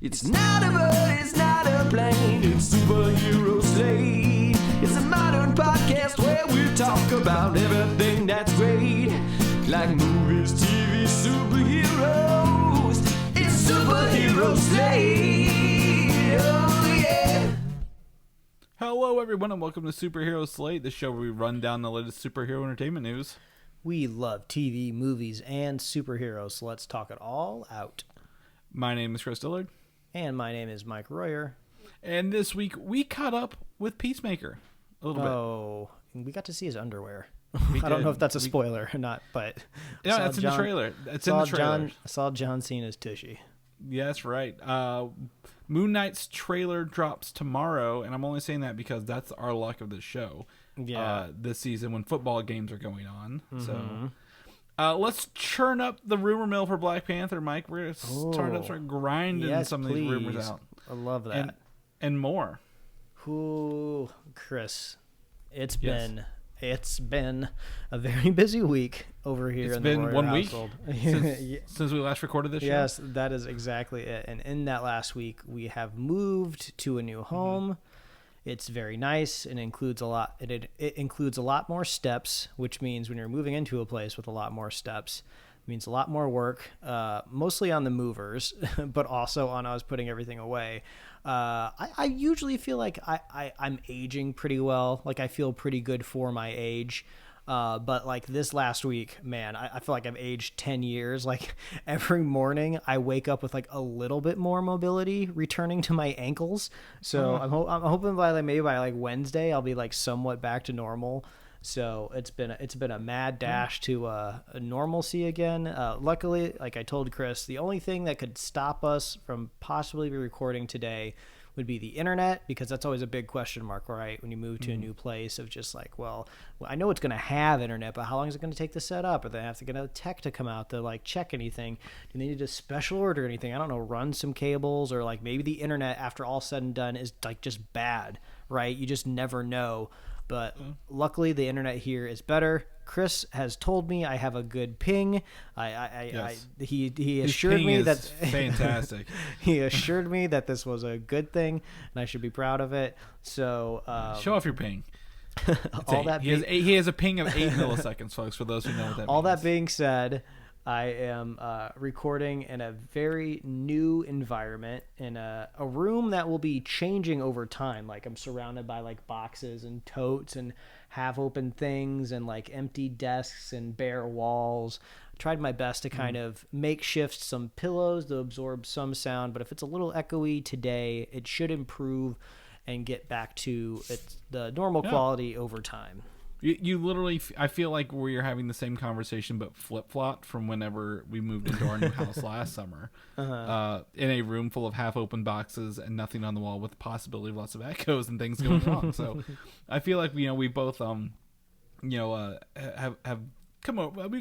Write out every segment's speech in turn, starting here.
It's not a bird, it's not a plane, it's Superhero Slate. It's a modern podcast where we talk about everything that's great, like movies, TV, superheroes. It's Superhero Slate. Oh yeah. Hello everyone and welcome to Superhero Slate, the show where we run down the latest superhero entertainment news. We love TV, movies, and superheroes, so let's talk it all out. My name is Chris Dillard. And my name is Mike Royer. And this week we caught up with Peacemaker a little bit. Oh, we got to see his underwear. I don't know if that's a spoiler or not, but... Yeah, that's in the trailer. It's in the trailer. I saw John Cena's tushy. Yeah, that's right. Moon Knight's trailer drops tomorrow, and I'm only saying that because that's our luck of this show. Yeah. This season when football games are going on. Mm-hmm. So let's churn up the rumor mill for Black Panther, Mike. We're going to start grinding some of these rumors out. I love that. And more. Ooh, Chris, it's been a very busy week over here in the Royer household. Since we last recorded this show? Yes, that is exactly it. And in that last week, we have moved to a new home. Mm-hmm. It's very nice and includes a lot. It includes a lot more steps, which means when you're moving into a place with a lot more steps, it means a lot more work, mostly on the movers, but also on us putting everything away. I usually feel like I'm aging pretty well. Like I feel pretty good for my age. But like this last week, man, I feel like I've aged 10 years. Like every morning I wake up with like a little bit more mobility returning to my ankles. So I'm hoping maybe by Wednesday, I'll be like somewhat back to normal. So it's been a mad dash to a normalcy again. Luckily, like I told Chris, the only thing that could stop us from possibly recording today would be the internet, because that's always a big question mark, right? When you move to a new place of just like, well, I know it's going to have internet, but how long is it going to take to set up? Or they have to get a tech to come out to like check anything. Do they need to special order anything? I don't know, run some cables, or like maybe the internet after all said and done is like just bad, right? You just never know. But luckily the internet here is better. Chris has told me I have a good ping. He assured me that fantastic. He assured me that this was a good thing and I should be proud of it. So show off your ping. He has a ping of 8 milliseconds, folks, for those who know what that means. All that being said, I am recording in a very new environment, in a room that will be changing over time. Like I'm surrounded by like boxes and totes and half open things and like empty desks and bare walls. I tried my best to kind of makeshift some pillows to absorb some sound, but if it's a little echoey today, it should improve and get back to the normal quality over time. You literally, I feel like we're having the same conversation, but flip-flopped from whenever we moved into our new house last summer. In a room full of half-open boxes and nothing on the wall, with the possibility of lots of echoes and things going wrong. So I feel like we both have we've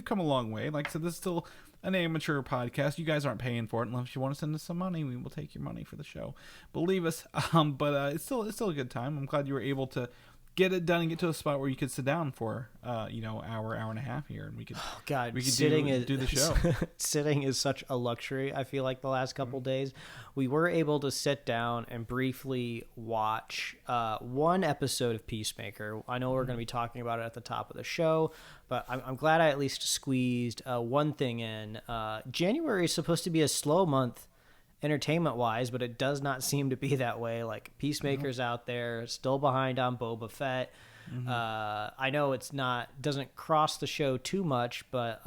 come a long way. Like I said, this is still an amateur podcast. You guys aren't paying for it unless you want to send us some money. We will take your money for the show. Believe us. But it's still a good time. I'm glad you were able to get it done and get to a spot where you could sit down for hour and a half here, and we could do the show. Sitting is such a luxury. I feel like the last couple days we were able to sit down and briefly watch one episode of Peacemaker. I know we're going to be talking about it at the top of the show, but I'm glad I at least squeezed one thing in. January is supposed to be a slow month entertainment wise, but it does not seem to be that way. Like Peacemaker's out there, still behind on Boba Fett. I know doesn't cross the show too much, but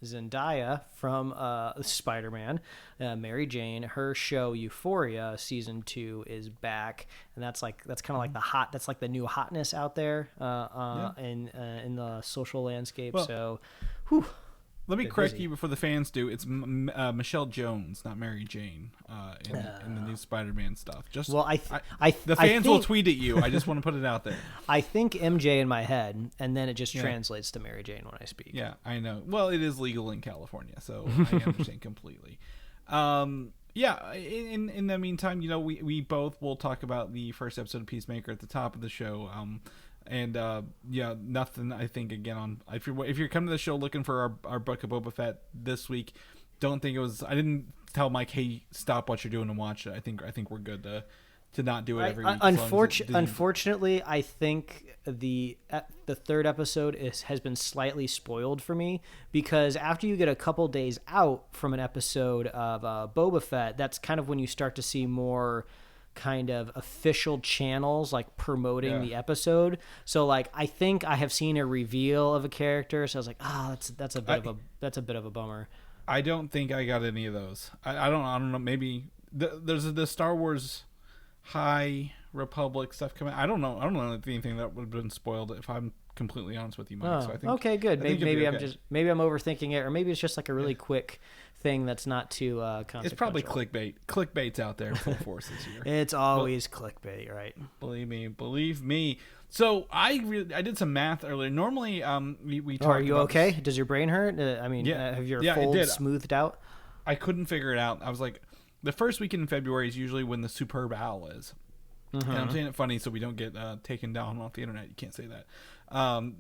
Zendaya from Spider-Man, Mary Jane, her show Euphoria season 2 is back, and that's kind of like that's like the new hotness out there in the social landscape. Well, so let me correct you before the fans do. It's Michelle Jones, not Mary Jane, in the new Spider-Man stuff. The fans will tweet at you. I just want to put it out there. I think MJ in my head, and then it just translates to Mary Jane when I speak. Yeah, I know. Well, it is legal in California, so I understand completely. In the meantime, we both will talk about the first episode of Peacemaker at the top of the show. And nothing. I think again if you're coming to the show looking for our book of Boba Fett this week, don't think it was. I didn't tell Mike, hey, stop what you're doing and watch it. I think we're good to not do it every week. Unfortunately, I think the third episode has been slightly spoiled for me, because after you get a couple days out from an episode of Boba Fett, that's kind of when you start to see more kind of official channels like promoting the episode. So like I think I have seen a reveal of a character, so I was like, that's a bit of a bummer. I don't think I got any of those. I don't know. Maybe there's the Star Wars High Republic stuff coming. I don't know anything that would have been spoiled, if I'm completely honest with you, Mike. So I think, okay, good. Maybe I'm overthinking it, or maybe it's just like a really quick thing that's not too consequential. It's probably clickbait. Clickbait's out there full force this year. It's always clickbait, right? Believe me. So I did some math earlier. Normally, we talk. Are you okay? Does your brain hurt? Have your folds smoothed out? I couldn't figure it out. I was like, the first weekend in February is usually when the Superb Owl is. Mm-hmm. And I'm saying it funny so we don't get taken down off the internet. You can't say that.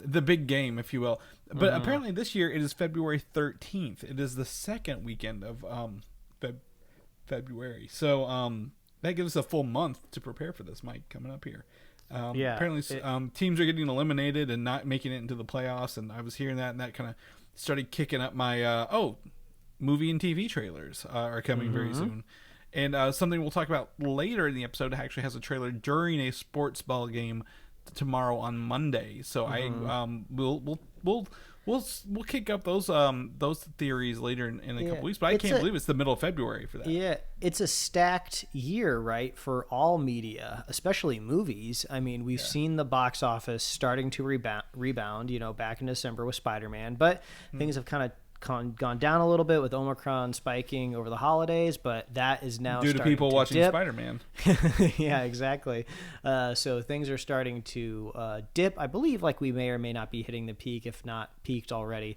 The big game, if you will. But apparently this year it is February 13th. It is the second weekend of February. So that gives us a full month to prepare for this, Mike, coming up here. Apparently teams are getting eliminated and not making it into the playoffs. And I was hearing that, and that kind of started kicking up my, movie and TV trailers are coming very soon. And something we'll talk about later in the episode actually has a trailer during a sports ball game tomorrow on Monday. So we'll kick up those theories later in a couple weeks. But I can't believe it's the middle of February for that. Yeah, it's a stacked year, right, for all media, especially movies. I mean, we've seen the box office starting to rebound. Back in December with Spider-Man, but things have kind of gone down a little bit with Omicron spiking over the holidays, but that is now due to people watching Spider-Man. Yeah, exactly. So things are starting to dip. I believe like we may or may not be hitting the peak, if not peaked already.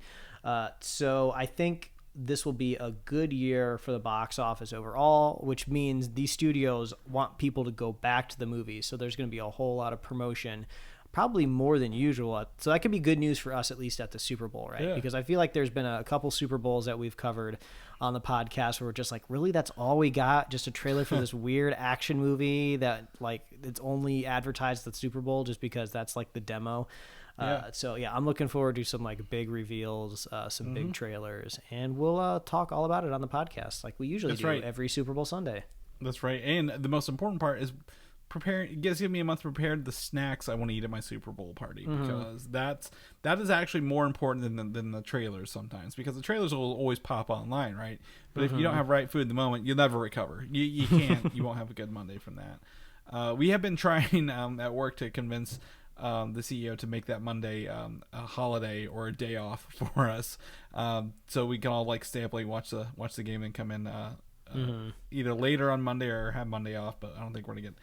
So I think this will be a good year for the box office overall, which means these studios want people to go back to the movies. So there's going to be a whole lot of promotion, probably more than usual. So that could be good news for us, at least at the Super Bowl, right? Yeah. Because I feel like there's been a couple Super Bowls that we've covered on the podcast where we're just like, really, that's all we got? Just a trailer for this weird action movie that like it's only advertised at the Super Bowl just because that's like the demo. So I'm looking forward to some like big reveals, some big trailers, and we'll talk all about it on the podcast like we usually do every Super Bowl Sunday. That's right. And the most important part is give me a month to prepare the snacks I want to eat at my Super Bowl party, because that is actually more important than the trailers sometimes, because the trailers will always pop online, right? But if you don't have right food at the moment, you'll never recover. You can't. You won't have a good Monday from that. We have been trying at work to convince the CEO to make that Monday a holiday or a day off for us, so we can all like stay up late, watch the game, and come in either later on Monday or have Monday off. But I don't think we're gonna get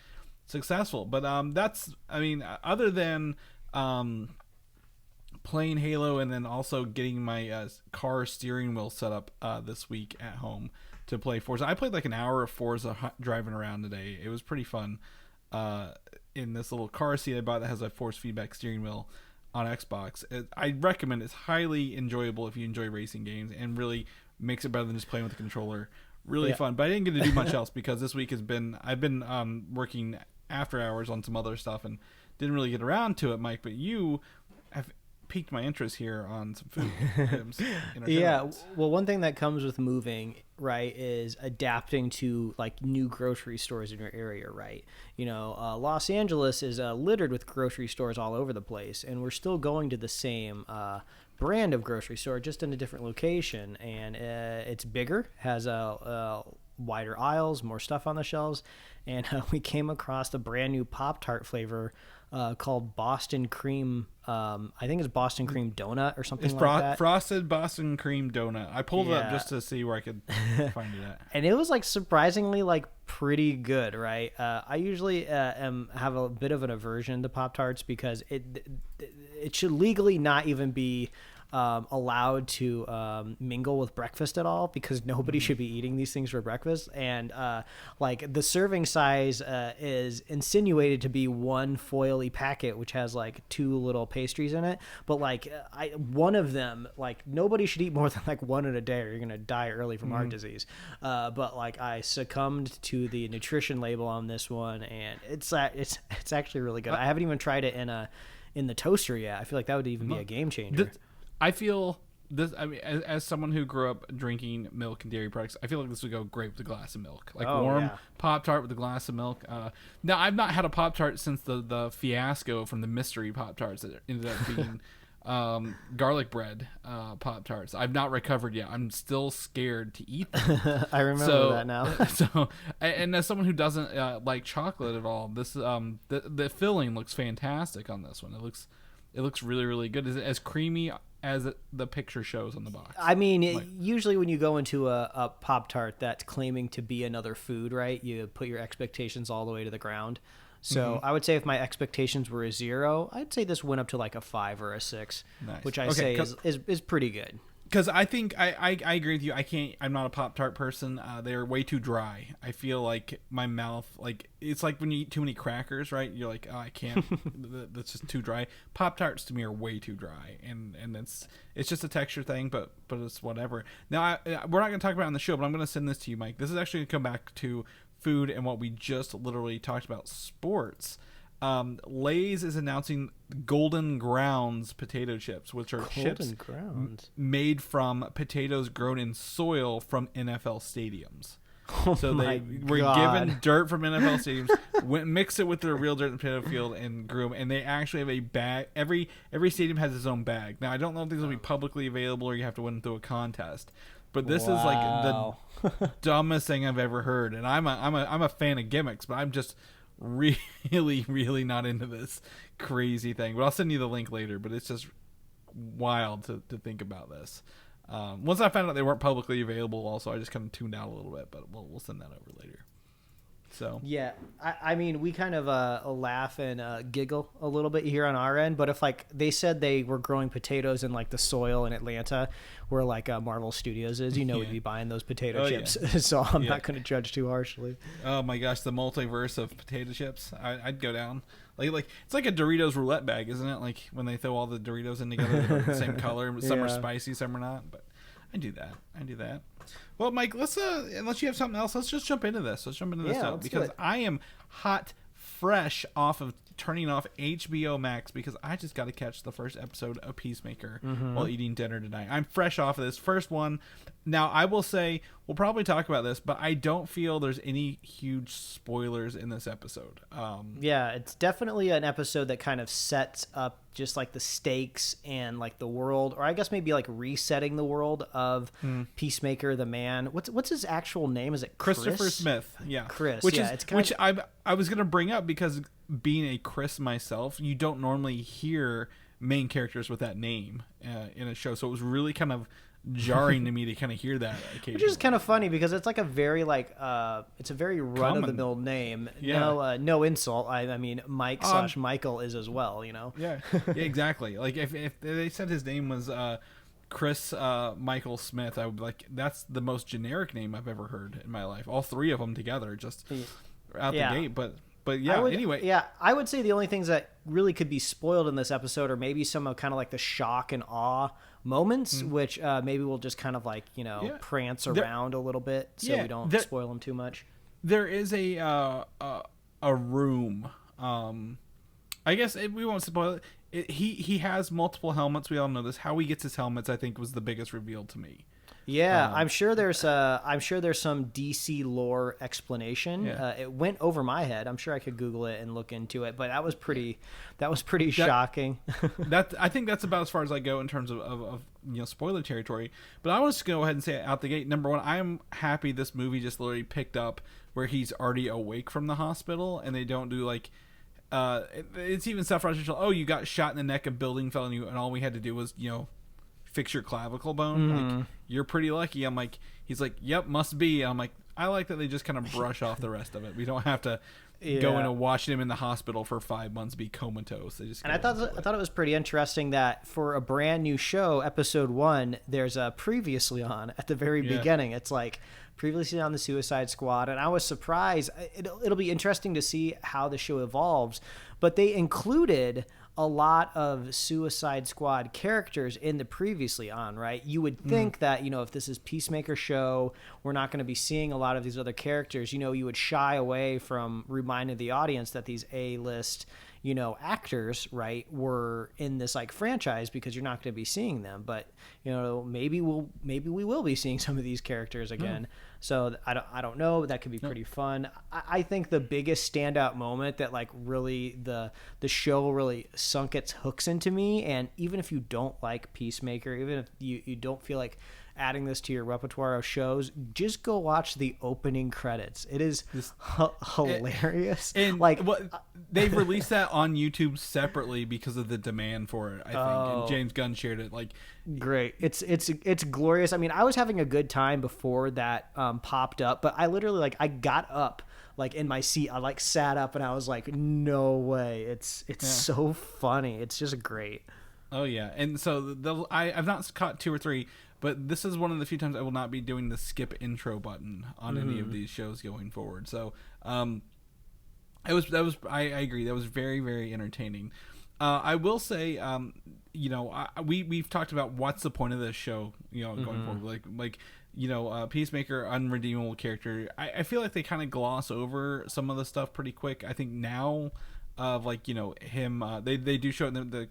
successful. But other than playing Halo and then also getting my car steering wheel set up this week at home to play Forza. I played like an hour of Forza driving around today. It was pretty fun in this little car seat I bought that has a force feedback steering wheel on Xbox. I recommend it. It's highly enjoyable if you enjoy racing games, and really makes it better than just playing with a controller. Really fun. But I didn't get to do much else because this week I've been working after hours on some other stuff and didn't really get around to it, Mike. But you have piqued my interest here on some food items. Well, one thing that comes with moving, right, is adapting to like new grocery stores in your area, right? Los Angeles is littered with grocery stores all over the place, and we're still going to the same brand of grocery store, just in a different location, and it's bigger, has wider aisles, more stuff on the shelves, and we came across a brand new Pop-Tart flavor called Boston Cream. I think it's Boston Cream Donut or something like that. Frosted Boston Cream Donut. I pulled it up just to see where I could find it at. And it was like surprisingly like pretty good, right? I usually have a bit of an aversion to Pop-Tarts because it should legally not even be allowed to mingle with breakfast at all, because nobody should be eating these things for breakfast. And like the serving size is insinuated to be one foily packet, which has like 2 little pastries in it. But like one of them, like nobody should eat more than like one in a day, or you're gonna die early from heart disease. But like I succumbed to the nutrition label on this one, and it's actually really good. I haven't even tried it in the toaster yet. I feel like that would even be a game changer. I feel this. I mean, as someone who grew up drinking milk and dairy products, I feel like this would go great with a glass of milk, like warm Pop-Tart with a glass of milk. Now, I've not had a Pop-Tart since the fiasco from the mystery Pop-Tarts that ended up being garlic bread Pop-Tarts. I've not recovered yet. I'm still scared to eat them. I remember that now. So, and as someone who doesn't like chocolate at all, this the filling looks fantastic on this one. It looks really, really good. Is it as creamy as the picture shows on the box? I mean, usually when you go into a Pop-Tart that's claiming to be another food, right, you put your expectations all the way to the ground. So I would say if my expectations were a 0, I'd say this went up to like a 5 or a 6, which I say is pretty good. Because I think I agree with you. I'm not a Pop-Tart person. They're way too dry. I feel like my mouth, like it's like when you eat too many crackers, right? You're like, oh, I can't. That's just too dry. Pop-Tarts to me are way too dry, and it's just a texture thing, but it's whatever. Now we're not going to talk about it on the show, but I'm going to send this to you, Mike. This is actually going to come back to food and what we just literally talked about, sports. Lay's is announcing Golden Grounds potato chips, which are chips made from potatoes grown in soil from NFL stadiums. So they were given dirt from NFL stadiums, mix it with their real dirt in the potato field, and grew them. And they actually have a bag. Every stadium has its own bag. Now I don't know if these will be publicly available or you have to win through a contest. But this is like the dumbest thing I've ever heard. And I'm a fan of gimmicks, but I'm just really, really not into this crazy thing. But I'll send you the link later. But it's just wild to think about this. Once I found out they weren't publicly available, also I just kind of tuned out a little bit. But we'll send that over later. So yeah, I mean, we kind of laugh and giggle a little bit here on our end. But if like they said they were growing potatoes in like the soil in Atlanta, where like Marvel Studios is, we'd be buying those potato chips. Yeah. So I'm not going to judge too harshly. Oh my gosh, the multiverse of potato chips! I'd go down. Like it's like a Doritos roulette bag, isn't it? Like when they throw all the Doritos in together, they're the same color. Some are spicy, some are not. But I do that. Well, Mike, let's unless you have something else, let's just jump into this. Because I am hot, fresh off of turning off HBO Max because I just got to catch the first episode of Peacemaker while eating dinner tonight. I'm fresh off of this first one. Now, I will say, we'll probably talk about this, but I don't feel there's any huge spoilers in this episode. Yeah, it's definitely an episode that kind of sets up just like the stakes and like the world, or I guess maybe like resetting the world of Peacemaker, the man. What's his actual name? Is it Chris? Christopher Smith? Yeah, Chris. I was gonna bring up because being a Chris myself, you don't normally hear main characters with that name in a show, so it was really kind of jarring to me to kind of hear that occasionally. Which is kind of funny because it's like a very it's a very run of the mill name. Yeah. No insult. I mean Mike / Michael is as well, Yeah, exactly. Like if they said his name was Chris Michael Smith, I would be like, that's the most generic name I've ever heard in my life. All three of them together just out the gate, but yeah, anyway. Yeah, I would say the only things that really could be spoiled in this episode are maybe some of kind of like the shock and awe moments, which maybe we'll just kind of like, prance around a little bit so we don't spoil them too much. There is a room. I guess we won't spoil it. He has multiple helmets. We all know this. How he gets his helmets, I think, was the biggest reveal to me. Yeah, I'm sure there's some DC lore explanation. Yeah. It went over my head. I'm sure I could Google it and look into it, but that was pretty shocking. I think that's about as far as I go in terms of spoiler territory. But I want to go ahead and say it out the gate. Number one, I am happy this movie just literally picked up where he's already awake from the hospital, and they don't do like. It's even self-referential. Oh, you got shot in the neck, a building fell on you, and all we had to do was fix your clavicle bone. Like, you're pretty lucky. I'm like, he's like, yep, must be. I'm like, I like that they just kind of brush off the rest of it. We don't have to go in and watch him in the hospital for 5 months be comatose. They just and I thought it was pretty interesting that for a brand new show, episode 1, there's a previously on at the very beginning. It's like previously on the Suicide Squad, and I was surprised. It'll be interesting to see how the show evolves, but they included a lot of Suicide Squad characters in the previously on, right? You would think that, if this is Peacemaker show, we're not going to be seeing a lot of these other characters. You would shy away from reminding the audience that these A-list, actors, right, were in this like franchise because you're not going to be seeing them. But, maybe we will be seeing some of these characters again. So I don't know. That could be pretty fun. I think the biggest standout moment that like really the show really sunk its hooks into me, and even if you don't like Peacemaker, even if you don't feel like adding this to your repertoire of shows, just go watch the opening credits. It is hilarious. And like they've released that on YouTube separately because of the demand for it, I think. And James Gunn shared it. Like, great. It's glorious. I mean, I was having a good time before that popped up, but I literally I got up like in my seat. I like sat up and I was like, no way. It's so funny. It's just great. Oh yeah. And so I've not caught 2 or 3. But this is one of the few times I will not be doing the skip intro button on any of these shows going forward. So, I agree. That was very, very entertaining. I will say, we've talked about what's the point of this show, going forward. Peacemaker, unredeemable character. I feel like they kind of gloss over some of the stuff pretty quick. I think now, him. They do show it in the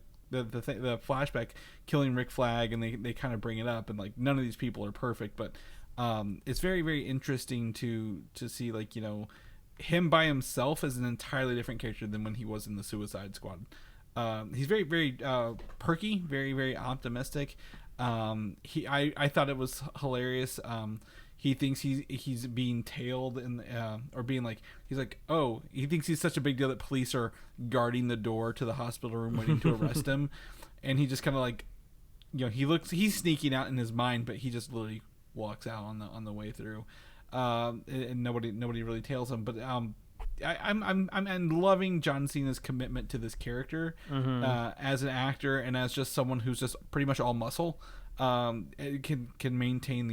flashback killing Rick Flag, and they kind of bring it up, and like none of these people are perfect, but it's very, very interesting to see him by himself as an entirely different character than when he was in the Suicide Squad. He's very, very perky, very, very optimistic. I thought it was hilarious. He thinks he's being tailed or being like, he thinks he's such a big deal that police are guarding the door to the hospital room waiting to arrest him. And he just kind of he's sneaking out in his mind, but he just literally walks out on the way through. And nobody really tails him. But I'm loving John Cena's commitment to this character as an actor and as just someone who's just pretty much all muscle. Can maintain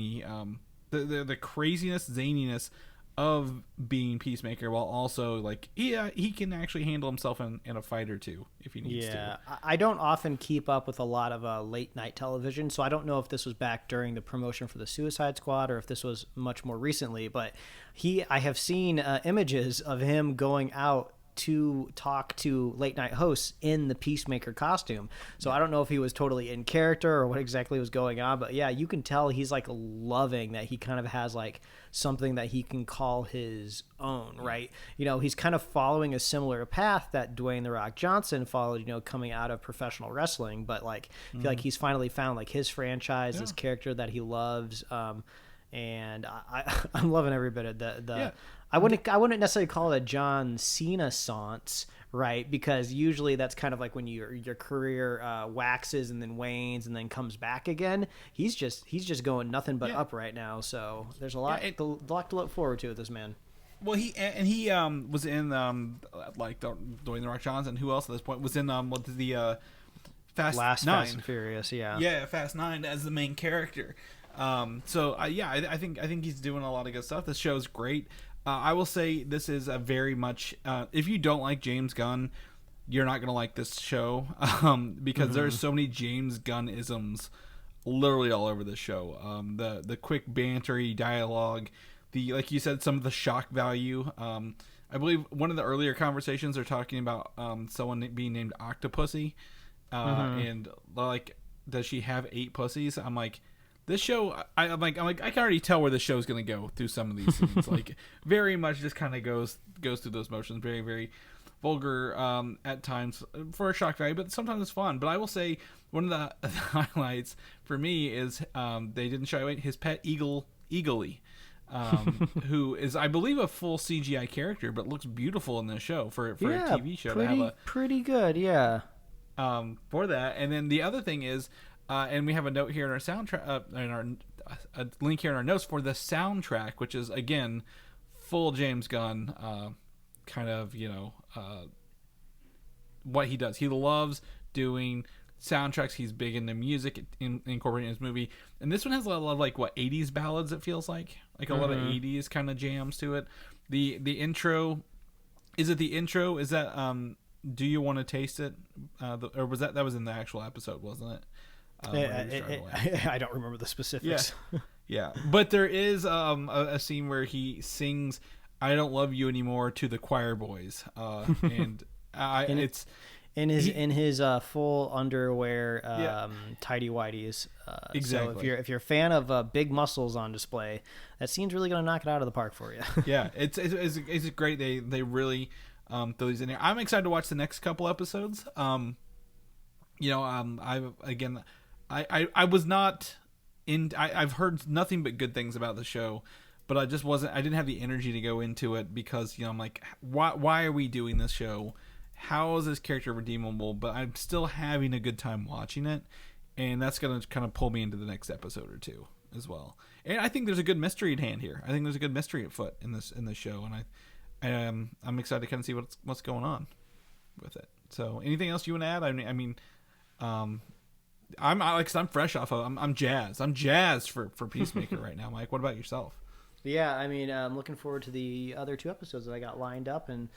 the craziness, zaniness of being Peacemaker, while also he can actually handle himself in a fight or two if he needs to. Yeah, I don't often keep up with a lot of late night television, so I don't know if this was back during the promotion for the Suicide Squad or if this was much more recently. But I have seen images of him going out to talk to late night hosts in the Peacemaker costume. So I don't know if he was totally in character or what exactly was going on, but yeah, you can tell he's loving that he kind of has something that he can call his own, right? He's kind of following a similar path that Dwayne "The Rock" Johnson followed, coming out of professional wrestling, but I feel like he's finally found his franchise, this character that he loves. And I'm loving every bit of the I wouldn't necessarily call it a John Cena-sance, right? Because usually that's kind of like when your career waxes and then wanes and then comes back again. He's just going nothing but up right now. So there's a lot to look forward to with this man. Well, he was in Dwayne "The Rock" Johnson. Who else at this point was in the Fast 9? Fast and Furious, Fast 9 as the main character. I think he's doing a lot of good stuff. This show's great. I will say this is a very much if you don't like James Gunn, you're not gonna like this show because there's so many James Gunn isms literally all over this show. The quick bantery dialogue, like you said, some of the shock value. I believe one of the earlier conversations are talking about someone being named Octopussy, and does she have 8 pussies? I'm like, this show, I'm like, I can already tell where the show's gonna go through some of these scenes. Very much just kind of goes through those motions. Very, very vulgar at times for a shock value, but sometimes it's fun. But I will say one of the highlights for me is they didn't shy away his pet Eagly, who is, I believe, a full CGI character, but looks beautiful in this show for a TV show. Pretty good, yeah. For that, and then the other thing is. And we have a note here in our soundtrack, in our a link here in our notes for the soundtrack, which is again full James Gunn kind of, what he does. He loves doing soundtracks. He's big into music, incorporating his movie. And this one has a lot of 80s ballads, it feels like a lot of 80s kind of jams to it. The intro, is it the intro? Is that Do You Want to Taste It? Or was that was in the actual episode, wasn't it? I don't remember the specifics. Yeah. But there is a scene where he sings I Don't Love You Anymore to the choir boys. And it's in his full underwear, tidy whities. Exactly. So if you're a fan of big muscles on display, that scene's really gonna knock it out of the park for you. Yeah, it's great. They really throw these in here. I'm excited to watch the next couple episodes. I was not in. I've heard nothing but good things about the show, but I didn't have the energy to go into it because I'm like, why are we doing this show? How is this character redeemable? But I'm still having a good time watching it, and that's going to kind of pull me into the next episode or two as well. And I think there's a good mystery at hand here. I think there's a good mystery at foot in this show, and I'm excited to kind of see what's going on with it. So, anything else you want to add? I'm fresh off of. I'm jazzed. I'm jazzed for Peacemaker right now, Mike. What about yourself? Yeah, I'm looking forward to the other 2 episodes that I got lined up, and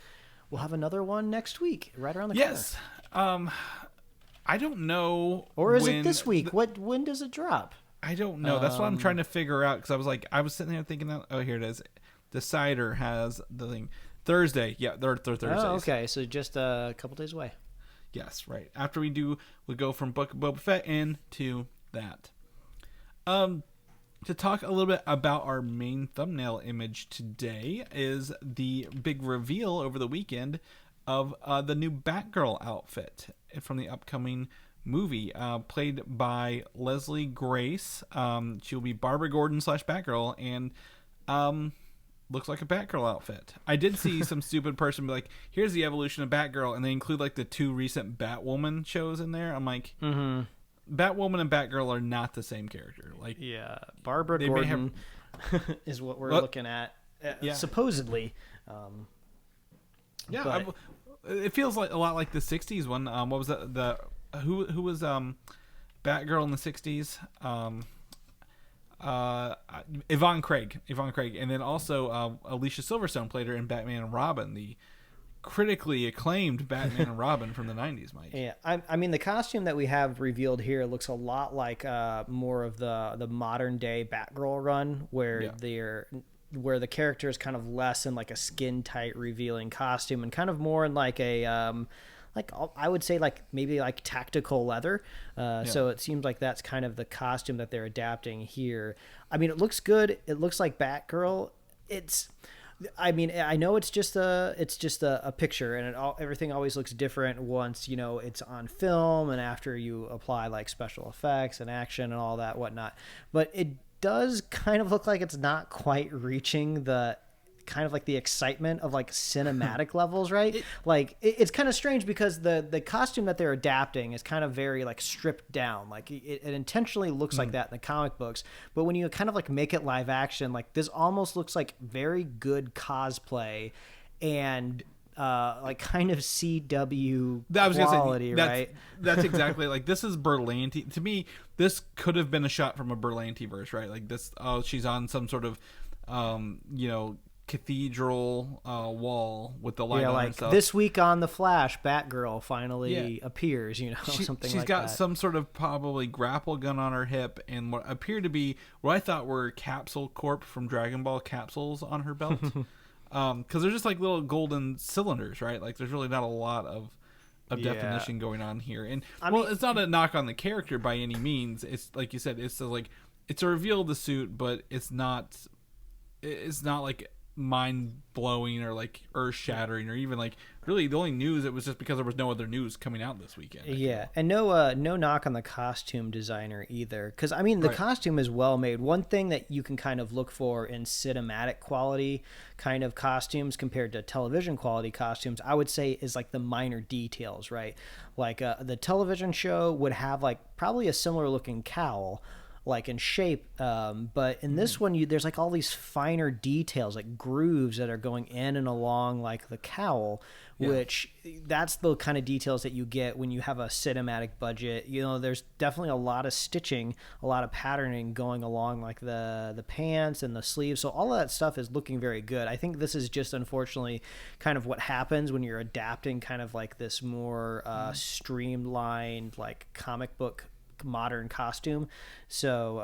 we'll have another one next week, right around the corner. Yes. I don't know. Or is it this week? When does it drop? I don't know. That's what I'm trying to figure out, because I was sitting there thinking, here it is. Decider has the thing. Thursday. Yeah, they're Thursdays. Oh, okay. So just a couple days away. Yes, right. After we go from Book of Boba Fett into that. To talk a little bit about our main thumbnail image today is the big reveal over the weekend of the new Batgirl outfit from the upcoming movie, played by Leslie Grace. She'll be Barbara Gordon / Batgirl, and looks like a Batgirl outfit. I did see some stupid person be like, here's the evolution of Batgirl, and they include the 2 recent Batwoman shows in there. I'm like, Batwoman and Batgirl are not the same character. Barbara Gordon is what we're looking at, supposedly. It feels like a lot like the '60s one. What was that? Who was Batgirl in the '60s? Yvonne Craig, and then also Alicia Silverstone played her in Batman and Robin, the critically acclaimed Batman and Robin from the 90s, Mike. Yeah, I mean, the costume that we have revealed here looks a lot like more of the modern day Batgirl run, where the character is kind of less in a skin tight revealing costume and kind of more in I would say maybe tactical leather. So it seems like that's kind of the costume that they're adapting here. I mean, it looks good. It looks like Batgirl. I know it's just a picture, and everything always looks different once it's on film and after you apply special effects and action and all that whatnot. But it does kind of look like it's not quite reaching the kind of the excitement of cinematic levels, right? It's kind of strange because the costume that they're adapting is kind of very stripped down. It intentionally looks like that in the comic books, but when you kind of make it live action, this almost looks like very good cosplay and kind of CW quality, right? That's exactly this is Berlanti. To me, this could have been a shot from a Berlanti verse, right? This, she's on some sort of cathedral wall with the light on and stuff. This week on The Flash, Batgirl finally appears, something she's like got that. some sort of probably grapple gun on her hip and what appear to be what I thought were Capsule Corp from Dragon Ball capsules on her belt. Because they're just little golden cylinders, right? There's really not a lot of definition going on here. And it's not a knock on the character by any means. It's like you said, it's a reveal of the suit, but it's not mind blowing or earth shattering or even really the only news, it was just because there was no other news coming out this weekend. And no knock on the costume designer either, because the costume is well made. One thing that you can kind of look for in cinematic quality kind of costumes compared to television quality costumes, I would say, is the minor details, right? The television show would have probably a similar looking cowl, like in shape, but in this one there's like all these finer details, like grooves that are going in and along like the cowl, which that's the kind of details that you get when you have a cinematic budget. You know, there's definitely a lot of stitching, a lot of patterning going along like the pants and the sleeves, so all of that stuff is looking very good. I think this is just unfortunately kind of what happens when you're adapting kind of like this more streamlined like comic book modern costume. So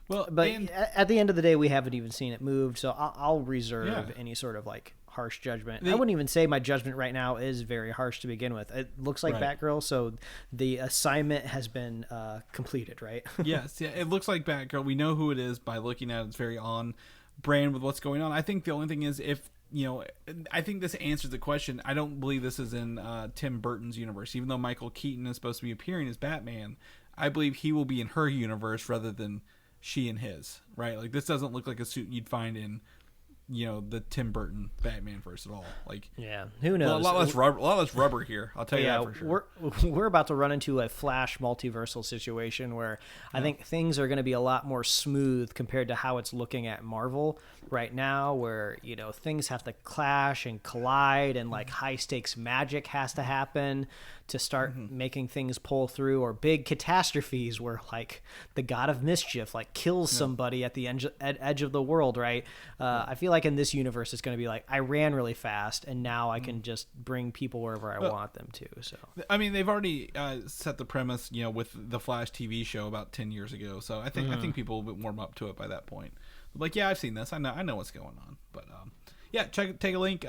at the end of the day, we haven't even seen it moved, so I'll reserve any sort of like harsh judgment. I wouldn't even say my judgment right now is very harsh to begin with. It looks like Batgirl, so the assignment has been completed, right? Yes, it looks like Batgirl. We know who it is by looking at it. It's very on brand with what's going on. I think the only thing is I think this answers the question. I don't believe this is in Tim Burton's universe. Even though Michael Keaton is supposed to be appearing as Batman, I believe he will be in her universe rather than she in his, right? Like, this doesn't look like a suit you'd find in, the Tim Burton Batman verse at all. Like, who knows? A lot less rubber here. I'll tell you that for sure. We're about to run into a Flash multiversal situation where I think things are going to be a lot more smooth compared to how it's looking at Marvel right now, where things have to clash and collide, and like high stakes magic has to happen to start making things pull through, or big catastrophes where like the god of mischief like kills somebody at the edge of the world, right? I feel like in this universe it's going to be like, I ran really fast and now I can just bring people wherever I want them to. So I mean, they've already set the premise, with the Flash TV show about 10 years ago, so I think people will warm up to it by that point. Like, I've seen this, I know what's going on. But take a link,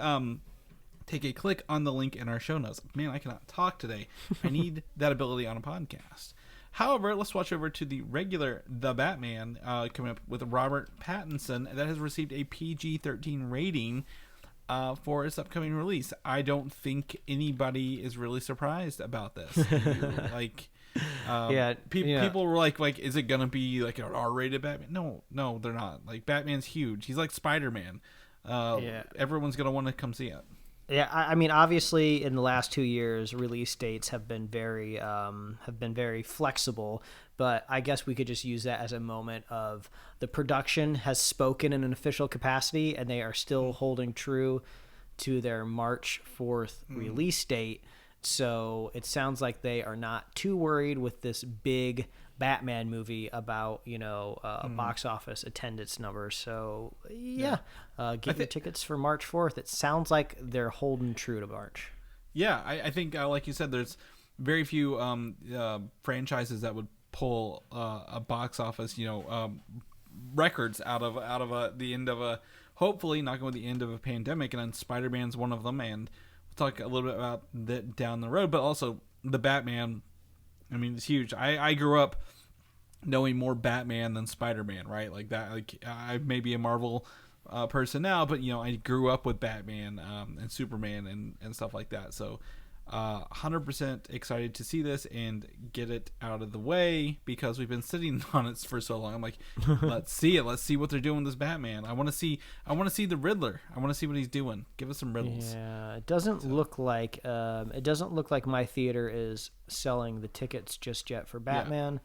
take a click on the link in our show notes. Man, I cannot talk today. I need that ability on a podcast. However, let's watch over to the regular The Batman, coming up with Robert Pattinson, that has received a PG-13 rating for its upcoming release. I don't think anybody is really surprised about this. People were like, is it gonna be like an R-rated Batman? No, they're not. Like, Batman's huge. He's like Spider-Man. Everyone's gonna want to come see it. Yeah, I mean, obviously, in the last 2 years, release dates have been very flexible. But I guess we could just use that as a moment of the production has spoken in an official capacity, and they are still holding true to their March 4th release date. So it sounds like they are not too worried with this big Batman movie about, box office attendance numbers. So, get your tickets for March 4th. It sounds like they're holding true to March. Yeah, I think, like you said, there's very few franchises that would pull a box office, records out of the end of a, hopefully not going to the end of a pandemic, and then Spider-Man's one of them, and we'll talk a little bit about that down the road. But also the Batman, I mean, it's huge. I grew up knowing more Batman than Spider-Man, right? Like that. Like, I may be a Marvel person now, but I grew up with Batman and Superman and stuff like that. So 100% excited to see this and get it out of the way, because we've been sitting on it for so long. I'm like, let's see it. Let's see what they're doing with this Batman. I want to see the Riddler. I want to see what he's doing. Give us some riddles. Yeah, it doesn't look like my theater is selling the tickets just yet for Batman. Yeah.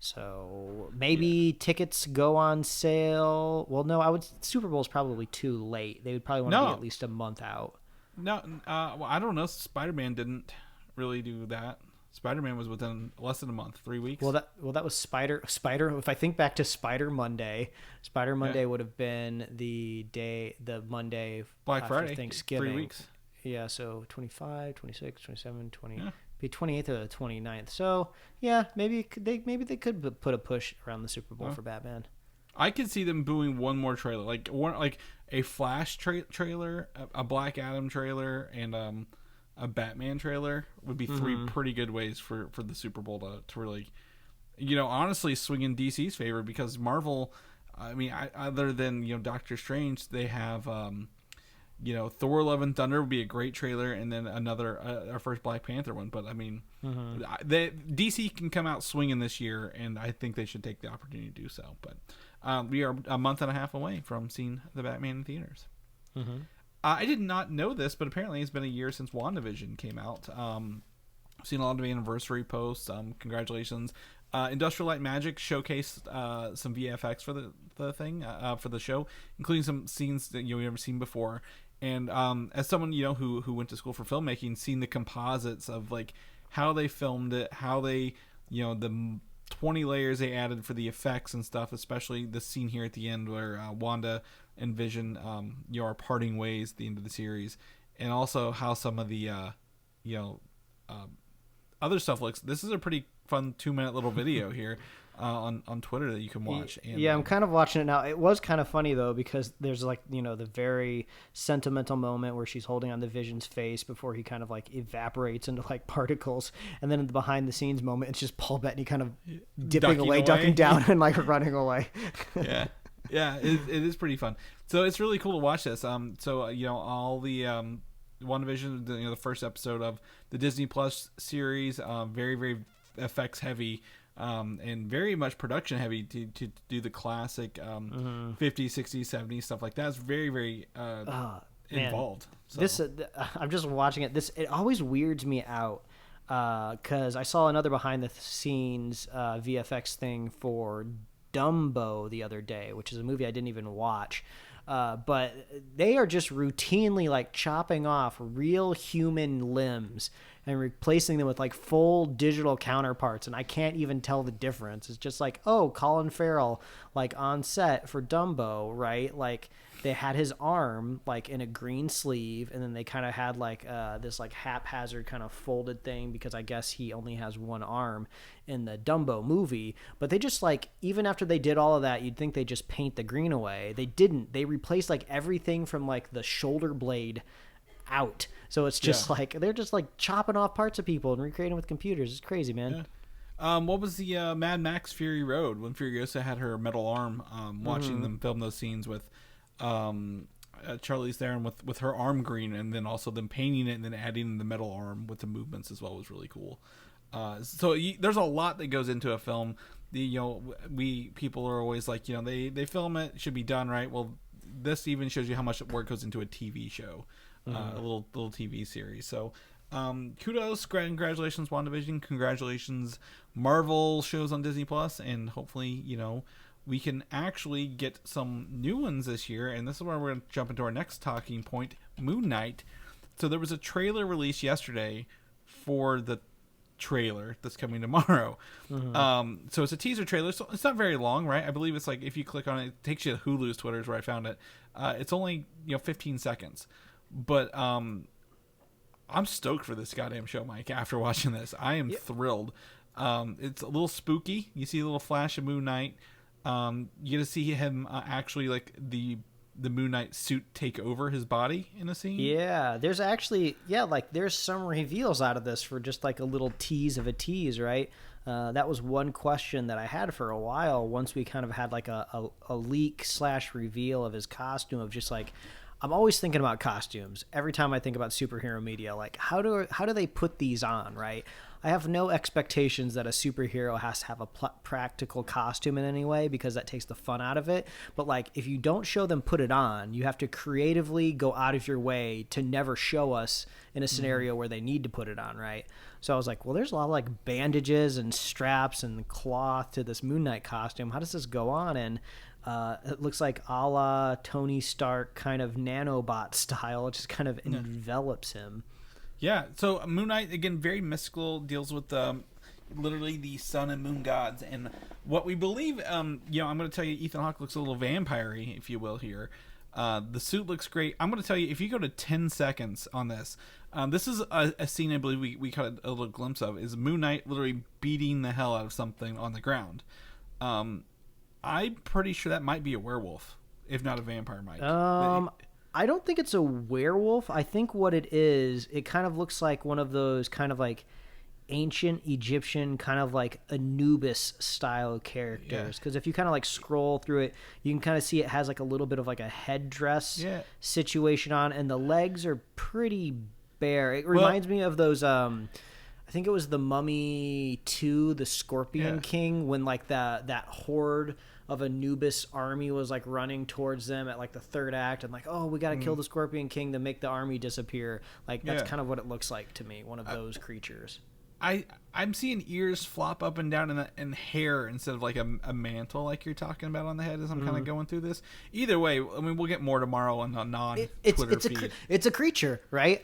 So maybe tickets go on sale. Well, no, Super Bowl is probably too late. They would probably want to be at least a month out. No, well, I don't know. Spider-Man didn't really do that. Spider-Man was within less than a month, 3 weeks. Well, that was Spider. If I think back to Spider Monday would have been the Monday Black Friday, Thanksgiving. 3 weeks. Yeah, so 25, 26, 27, 20. Be 28th or the 29th. So yeah, maybe they could put a push around the Super Bowl for Batman. I could see them doing one more trailer, like a Flash trailer, a Black Adam trailer, and a Batman trailer would be three pretty good ways for the Super Bowl to really, honestly swing in DC's favor, because Marvel, I mean, other than Doctor Strange, they have Thor: Love and Thunder would be a great trailer, and then our first Black Panther one. But I mean, DC can come out swinging this year, and I think they should take the opportunity to do so. But we are a month and a half away from seeing the Batman in theaters. I did not know this, but apparently it's been a year since WandaVision came out. I've seen a lot of anniversary posts. Congratulations. Industrial Light and Magic showcased some VFX for the thing for the show, including some scenes that we've never seen before. And as someone who went to school for filmmaking, seeing the composites of like how they filmed it, how they the 20 layers they added for the effects and stuff, especially the scene here at the end where Wanda and Vision are parting ways at the end of the series, and also how some of the other stuff looks. This is a pretty fun 2-minute little video here on Twitter that you can watch. And, yeah, I'm kind of watching it now. It was kind of funny though, because there's like the very sentimental moment where she's holding on the Vision's face before he kind of like evaporates into like particles, and then in the behind the scenes moment, it's just Paul Bettany kind of ducking down and like running away. Yeah, it is pretty fun. So it's really cool to watch this. So all the WandaVision, the first episode of the Disney Plus series, very, very effects heavy, and very much production heavy to do the classic 50s, 60s, 70s stuff like that. It's very, very involved. So. This I'm just watching it. It always weirds me out because I saw another behind the scenes VFX thing for Dumbo the other day, which is a movie I didn't even watch. But they are just routinely like chopping off real human limbs and replacing them with like full digital counterparts, and I can't even tell the difference. It's just like, oh, Colin Farrell like on set for Dumbo, right? Like they had his arm like in a green sleeve, and then they kind of had like this like haphazard kind of folded thing because I guess he only has one arm in the Dumbo movie. But they just like, even after they did all of that, you'd think they just paint the green away. They didn't. They replaced like everything from like the shoulder blade out. So it's just like they're just like chopping off parts of people and recreating with computers. It's crazy, man. Yeah. What was the Mad Max Fury Road when Furiosa had her metal arm? Watching them film those scenes with Charlize Theron with her arm green, and then also them painting it and then adding the metal arm with the movements as well was really cool. So there's a lot that goes into a film. People are always like, they film it, should be done right. Well, this even shows you how much work goes into a TV show, a little TV series. So kudos, congratulations WandaVision, congratulations Marvel shows on Disney Plus, and hopefully we can actually get some new ones this year. And this is where we're going to jump into our next talking point, Moon Knight. So there was a trailer released yesterday for the trailer that's coming tomorrow. So it's a teaser trailer, so it's not very long, right? I believe it's like, if you click on it, it takes you to Hulu's Twitter is where I found it. It's only 15 seconds, but I'm stoked for this goddamn show, Mike. After watching this, I am thrilled. It's a little spooky. You see a little flash of Moon Knight. You get to see him actually like the Moon Knight suit take over his body in a scene. Yeah, there's actually there's some reveals out of this for just like a little tease of a tease, right? That was one question that I had for a while once we kind of had like a leak / reveal of his costume, of just like, I'm always thinking about costumes every time I think about superhero media. Like, how do they put these on, right? I have no expectations that a superhero has to have a practical costume in any way, because that takes the fun out of it. But like, if you don't show them put it on, you have to creatively go out of your way to never show us in a scenario where they need to put it on, right? So I was like, well, there's a lot of like bandages and straps and cloth to this Moon Knight costume. How does this go on? And it looks like a la Tony Stark kind of nanobot style. It just kind of envelops him. Yeah, so Moon Knight, again, very mystical, deals with literally the sun and moon gods. And what we believe, I'm going to tell you, Ethan Hawke looks a little vampire-y, if you will, here. The suit looks great. I'm going to tell you, if you go to 10 seconds on this, this is a scene I believe we caught a little glimpse of, is Moon Knight literally beating the hell out of something on the ground. I'm pretty sure that might be a werewolf, if not a vampire, Mike. I don't think it's a werewolf. I think what it is, it kind of looks like one of those kind of like ancient Egyptian kind of like Anubis style characters. Because if you kind of like scroll through it, you can kind of see it has like a little bit of like a headdress situation on, and the legs are pretty bare. It reminds me of those I think it was the Mummy 2, the Scorpion King, when like that horde of Anubis army was like running towards them at like the third act, and like, oh, we got to kill the Scorpion King to make the army disappear. Like that's kind of what it looks like to me, one of those creatures. I'm seeing ears flop up and down and hair instead of like a mantle like you're talking about on the head as I'm kind of going through this. Either way, I mean, we'll get more tomorrow on the non-Twitter feed. It's a creature, right?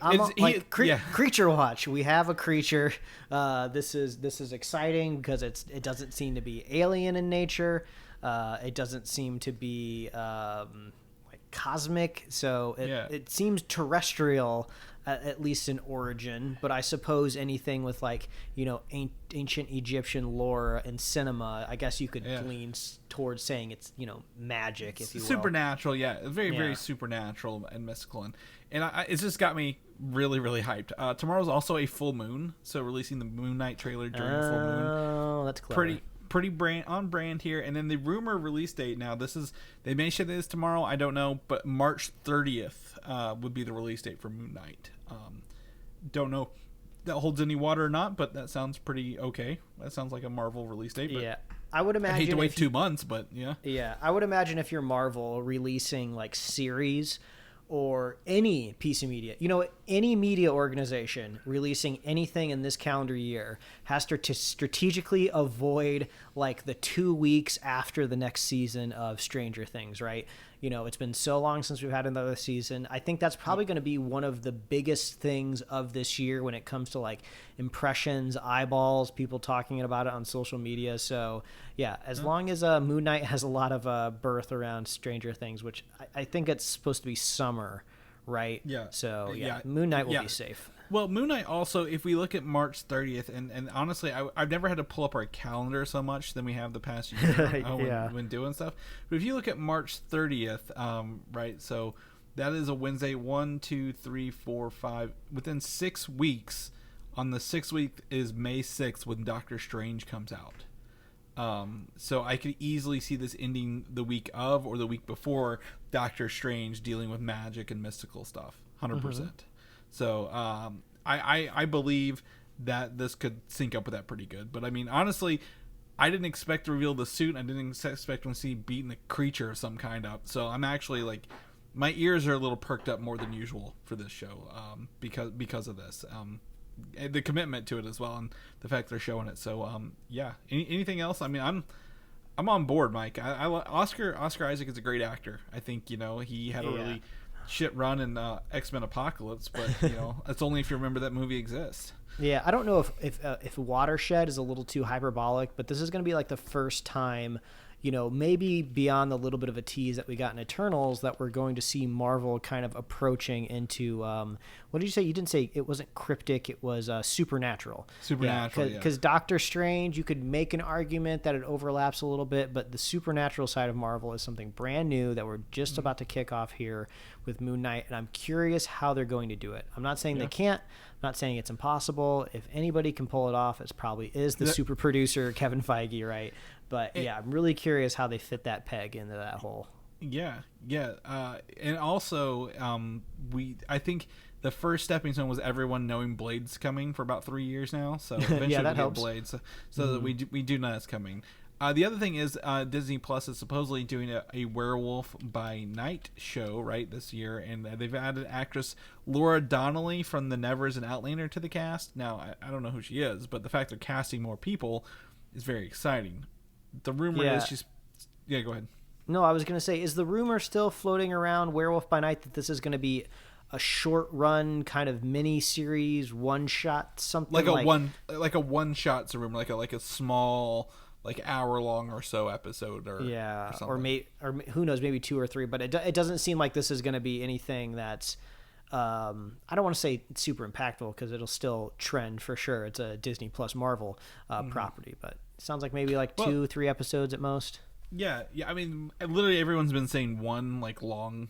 Creature watch. We have a creature. This is exciting because it doesn't seem to be alien in nature. It doesn't seem to be cosmic, so it seems terrestrial, at least in origin. But I suppose anything with ancient Egyptian lore and cinema, I guess you could lean towards saying it's magic, if you will. Supernatural, very supernatural and mystical, and it's just got me really, really hyped. Tomorrow's also a full moon, so releasing the Moon Knight trailer during full moon. Oh, that's clever. Pretty on brand here. And then the rumor release date, now they may say this tomorrow, I don't know, but March 30th would be the release date for Moon Knight. Don't know if that holds any water or not, but that sounds pretty okay. That sounds like a Marvel release date. But I would imagine I hate to wait 2 months, but I would imagine if you're Marvel releasing series or any piece of media, any media organization releasing anything in this calendar year has to strategically avoid the 2 weeks after the next season of Stranger Things, right? It's been so long since we've had another season. I think that's probably going to be one of the biggest things of this year when it comes to impressions, eyeballs, people talking about it on social media. So as long as Moon Knight has a lot of birth around Stranger Things, which I think it's supposed to be summer, right? So Moon Knight will be safe. Well, Moon Knight also, if we look at March 30th, and honestly, I've never had to pull up our calendar so much than we have the past year when doing stuff. But if you look at March 30th, right, so that is a Wednesday, 1, 2, 3, 4, 5. Within 6 weeks, on the 6th week is May 6th when Doctor Strange comes out. So I could easily see this ending the week of or the week before Doctor Strange dealing with magic and mystical stuff, 100%. So I believe that this could sync up with that pretty good. But I mean, honestly, I didn't expect to reveal the suit. I didn't expect to see beating the creature of some kind up. So I'm actually my ears are a little perked up more than usual for this show because of this. The commitment to it as well, and the fact they're showing it. So anything else? I mean, I'm on board, Mike. Oscar Isaac is a great actor. I think he had a really shit run in X-Men Apocalypse, but it's only if you remember that movie exists. Yeah, I don't know if Watershed is a little too hyperbolic, but this is going to be the first time, maybe beyond the little bit of a tease that we got in Eternals, that we're going to see Marvel kind of approaching into what did you say? You didn't say it wasn't cryptic, it was supernatural. Because Doctor Strange, you could make an argument that it overlaps a little bit, but the supernatural side of Marvel is something brand new that we're just about to kick off here with Moon Knight, and I'm curious how they're going to do it. I'm not saying they can't. I'm not saying it's impossible. If anybody can pull it off, it probably is the super producer Kevin Feige, right? But I'm really curious how they fit that peg into that hole. And also, I think the first stepping stone was everyone knowing Blade's coming for about 3 years now. So eventually that we get helps. Blade, so that we do know it's coming. The other thing is Disney Plus is supposedly doing a Werewolf by Night show right this year, and they've added actress Laura Donnelly from The Nevers and Outlander to the cast. Now, I don't know who she is, but the fact they're casting more people is very exciting. The rumor is she's... Yeah, go ahead. No, I was going to say, is the rumor still floating around Werewolf by Night that this is going to be a short run kind of mini series, one shot, something like a one shot room, like a small hour long or so episode or who knows, maybe 2 or 3, but it doesn't seem like this is going to be anything that's I don't want to say super impactful because it'll still trend for sure. It's a Disney Plus Marvel property, but it sounds like maybe 2-3 episodes at most. Yeah. I mean, literally everyone's been saying one long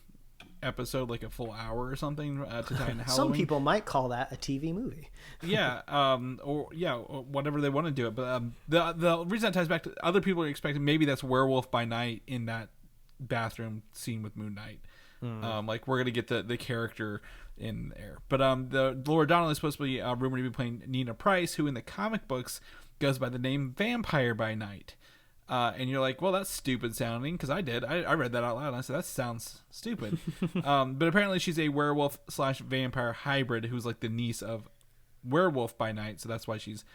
episode, a full hour or something to tie into Halloween. Some people might call that a TV movie. or whatever they want to do it. But the reason that ties back to other people are expecting maybe that's Werewolf by Night in that bathroom scene with Moon Knight. We're gonna get the character in there. But the Laura Donnelly is supposed to be rumored to be playing Nina Price, who in the comic books goes by the name Vampire by Night. And you're like, well, that's stupid sounding, because I did. I read that out loud, and I said, that sounds stupid. But apparently she's a werewolf/vampire hybrid who's the niece of werewolf by night, so that's why she's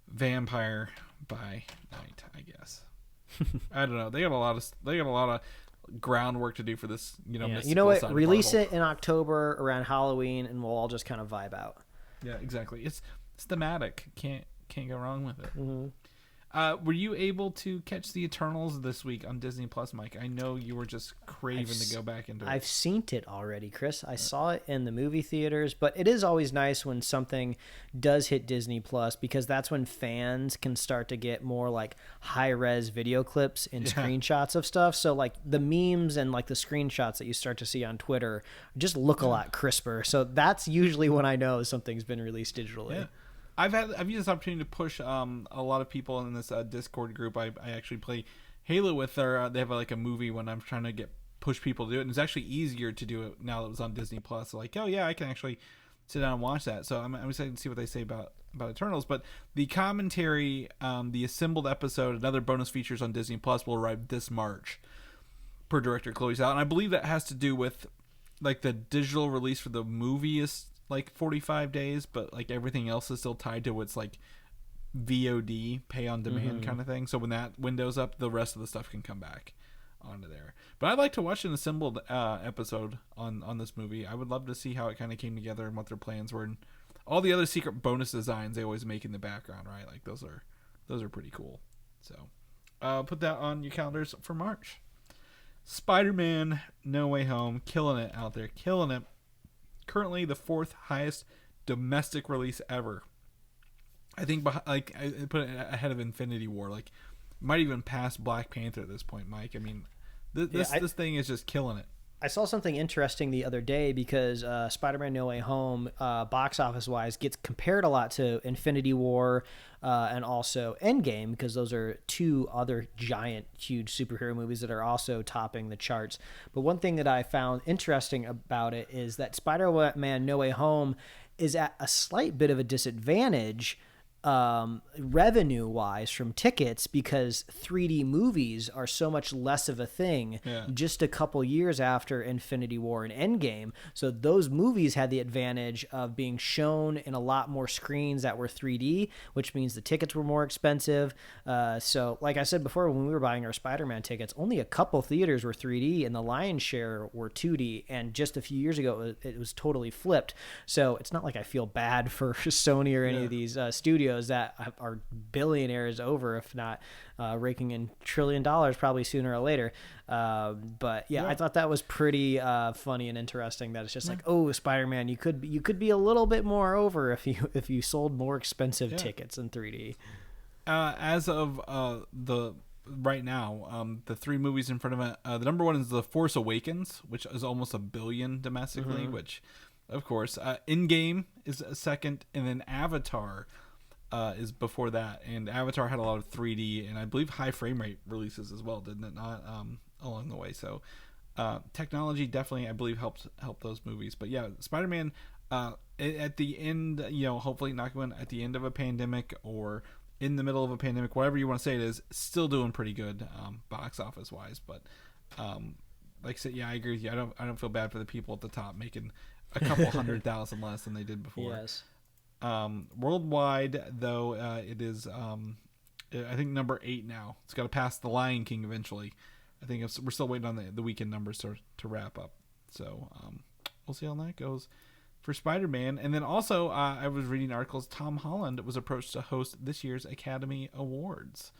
vampire by night, I guess. I don't know. They got a lot of groundwork to do for this. You know, you know what? Release Marvel. it in October around Halloween, and we'll all just kind of vibe out. Yeah, exactly. It's thematic. Can't go wrong with it. Mm-hmm. Were you able to catch the Eternals this week on Disney Plus, Mike? I know you were just craving to go back into it. I've seen it already, Chris. I saw it in the movie theaters, but it is always nice when something does hit Disney Plus, because that's when fans can start to get more like high-res video clips and screenshots of stuff. So like the memes and like the screenshots that you start to see on Twitter just look a lot crisper. So that's usually when I know something's been released digitally. Yeah. I've used this opportunity to push a lot of people in this Discord group. I actually play Halo with. They have like a movie when I'm trying to push people to do it, and it's actually easier to do it now that it was on Disney Plus. So like, oh yeah, I can actually sit down and watch that. So I'm excited to see what they say about Eternals. But the commentary, the assembled episode, and other bonus features on Disney Plus will arrive this March, per director Chloe Zhao, and I believe that has to do with like the digital release for the movie is like 45 days, but like everything else is still tied to what's like VOD, pay on demand kind of thing. So when that window's up, the rest of the stuff can come back onto there. But I'd like to watch an assembled episode on this movie. I would love to see how it kind of came together and what their plans were, and all the other secret bonus designs they always make in the background, right? Like those are pretty cool. So put that on your calendars for March. Spider-Man No Way Home, killing it out there, killing it. Currently the 4th highest domestic release ever. I think I put it ahead of Infinity War. Like, might even pass Black Panther at this point, Mike. I mean, this thing is just killing it. I saw something interesting the other day, because Spider-Man No Way Home, box office-wise, gets compared a lot to Infinity War and also Endgame, because those are two other giant, huge superhero movies that are also topping the charts. But one thing that I found interesting about it is that Spider-Man No Way Home is at a slight bit of a disadvantage revenue wise from tickets, because 3D movies are so much less of a thing just a couple years after Infinity War and Endgame. So those movies had the advantage of being shown in a lot more screens that were 3D, which means the tickets were more expensive. So like I said before, when we were buying our Spider-Man tickets, only a couple theaters were 3D and the lion's share were 2D. And just a few years ago, it was totally flipped. So it's not like I feel bad for Sony or any of these studios that are billionaires over, if not raking in $1 trillion probably sooner or later. But I thought that was pretty funny and interesting, that it's just like, oh, Spider-Man, you could be a little bit more over if you sold more expensive tickets in 3D. As of right now, the 3 movies in front of it, the number 1 is The Force Awakens, which is almost $1 billion domestically, which of course Endgame is a second, and then Avatar is before that, and Avatar had a lot of 3D and I believe high frame rate releases as well, didn't it not, along the way. So technology definitely, I believe, helped those movies. But yeah, Spider-Man at the end, hopefully not going at the end of a pandemic or in the middle of a pandemic, whatever you want to say it is, still doing pretty good box office wise. But like I said, I agree with you. I don't feel bad for the people at the top making a couple 100,000 less than they did before. Yes. Worldwide, though, it is I think number 8 now. It's got to pass The Lion King eventually. I think we're still waiting on the weekend numbers to wrap up. So we'll see how that goes for Spider-Man. And then also, I was reading articles. Tom Holland was approached to host this year's Academy Awards.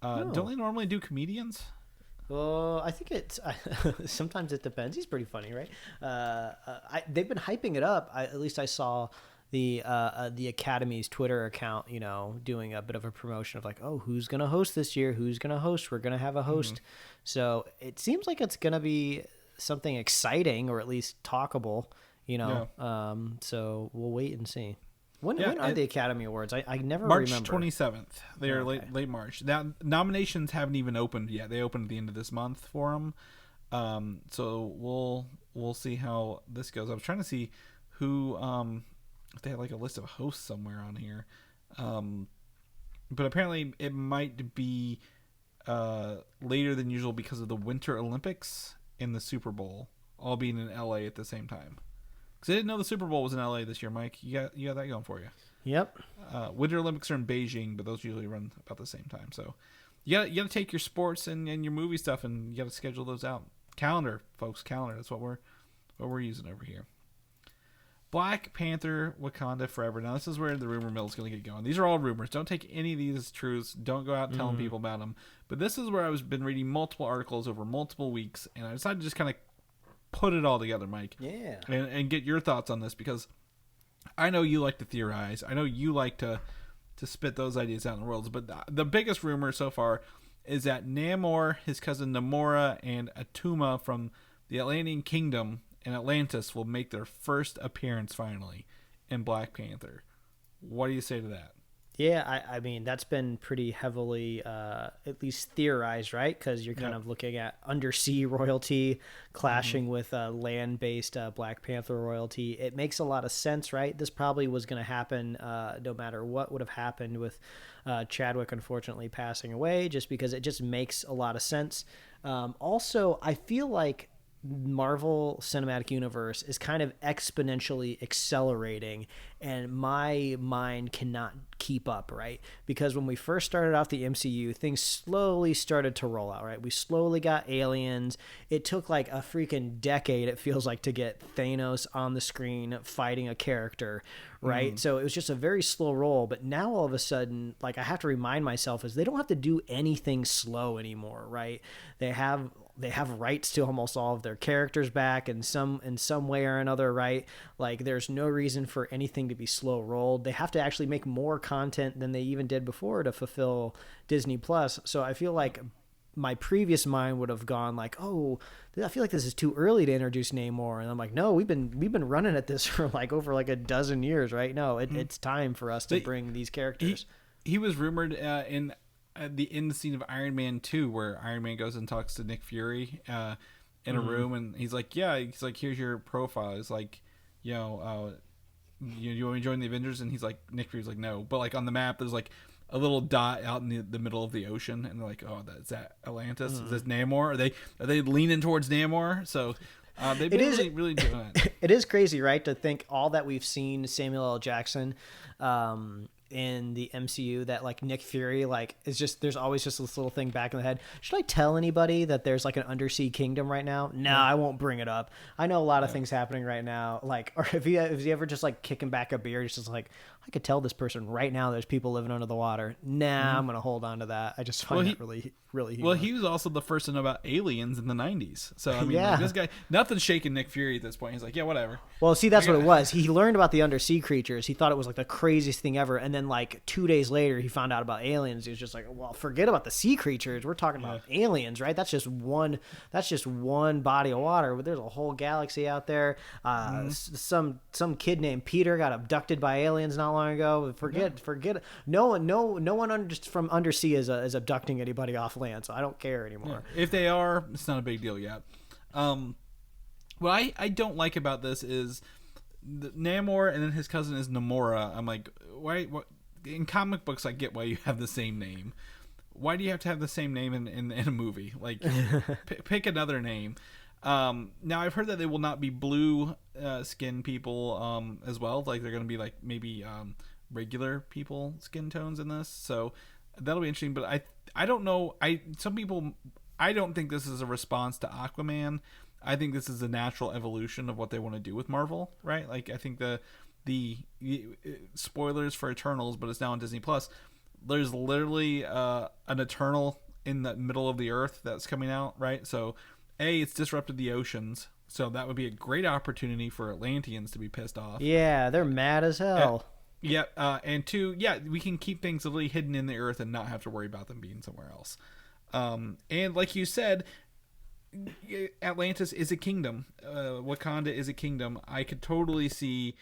Don't they normally do comedians? Well, I think it's sometimes it depends. He's pretty funny, right? They've been hyping it up. At least I saw the Academy's Twitter account, doing a bit of a promotion of like, oh, who's gonna host this year? Who's gonna host? We're gonna have a host. So it seems like it's gonna be something exciting, or at least talkable. So we'll wait and see. When are the Academy Awards? I never March remember. March 27th. They are late March. Now nominations haven't even opened yet. They open at the end of this month for them. So we'll see how this goes. I was trying to see who. They had like a list of hosts somewhere on here, but apparently it might be later than usual because of the Winter Olympics and the Super Bowl all being in LA at the same time. Because I didn't know the Super Bowl was in LA this year, Mike. You got that going for you. Yep. Winter Olympics are in Beijing, but those usually run about the same time. So you gotta take your sports and your movie stuff, and you gotta schedule those out. Calendar, folks, calendar. That's what we're using over here. Black Panther, Wakanda Forever. Now, this is where the rumor mill is going to get going. These are all rumors. Don't take any of these as truths. Don't go out telling people about them. But this is where I've been reading multiple articles over multiple weeks, and I decided to just kind of put it all together, Mike. Yeah. And get your thoughts on this, because I know you like to theorize. I know you like to spit those ideas out in the world. But the biggest rumor so far is that Namor, his cousin Namora, and Atuma from the Atlantean Kingdom and Atlantis will make their first appearance finally in Black Panther. What do you say to that? Yeah, I mean, that's been pretty heavily at least theorized, right? Because you're kind of looking at undersea royalty clashing with land-based Black Panther royalty. It makes a lot of sense, right? This probably was going to happen no matter what would have happened with Chadwick unfortunately passing away, just because it just makes a lot of sense. Also, I feel like Marvel Cinematic Universe is kind of exponentially accelerating, and my mind cannot keep up, right? Because when we first started off the MCU, things slowly started to roll out, right? We slowly got aliens. It took like a freaking decade, it feels like, to get Thanos on the screen fighting a character, right? So it was just a very slow roll. But now all of a sudden, like, I have to remind myself is they don't have to do anything slow anymore, right? They have rights to almost all of their characters back in some way or another, right? Like, there's no reason for anything to be slow rolled. They have to actually make more content than they even did before to fulfill Disney Plus. So I feel like my previous mind would have gone like, oh, I feel like this is too early to introduce Namor. And I'm like, no, we've been running at this for like over like a dozen years, right? No, it's time for us to bring these characters. He was rumored in the scene of Iron Man 2, where Iron Man goes and talks to Nick Fury in a room, and he's like, here's your profile. He's like, you want me to join the Avengers? And he's like, Nick Fury's like, no. But like on the map, there's like a little dot out in the middle of the ocean, and they're like, oh, is that Atlantis? Is this Namor? Are they leaning towards Namor? So they've been really doing it. It is crazy, right, to think all that we've seen Samuel L. Jackson in the MCU, that like Nick Fury, like, is just, there's always just this little thing back in the head. Should I tell anybody that there's like an undersea kingdom right now? No, I won't bring it up. I know a lot of things happening right now. Like, or if you ever just like kicking back a beer, it's just like, I could tell this person right now there's people living under the water. Nah, I'm going to hold on to that. I just find it really, really humorous. Well, he was also the first to know about aliens in the 90s. So, I mean, like, this guy, nothing's shaking Nick Fury at this point. He's like, yeah, whatever. Well, see, that's what it was. He learned about the undersea creatures. He thought it was like the craziest thing ever. And then like 2 days later, he found out about aliens. He was just like, well, forget about the sea creatures. We're talking about aliens, right? That's just one body of water. But there's a whole galaxy out there. Some kid named Peter got abducted by aliens not long ago. Forget it. No one from undersea is abducting anybody off land, so I don't care anymore. Yeah. If they are, it's not a big deal yet. What I don't like about this is Namor, and then his cousin is Namora. I'm like, why? What? In comic books, I get why you have the same name. Why do you have to have the same name in a movie? Like, pick another name. Now I've heard that they will not be blue skin people as well. Like, they're going to be like maybe regular people skin tones in this. So that'll be interesting. But I don't know. I don't think this is a response to Aquaman. I think this is a natural evolution of what they want to do with Marvel, right? Like, I think the spoilers for Eternals, but it's now on Disney Plus. There's literally an Eternal in the middle of the earth that's coming out, right? So it's disrupted the oceans, so that would be a great opportunity for Atlanteans to be pissed off. Yeah, they're mad as hell. And two, we can keep things literally hidden in the earth and not have to worry about them being somewhere else. And like you said, Atlantis is a kingdom. Wakanda is a kingdom. I could totally see,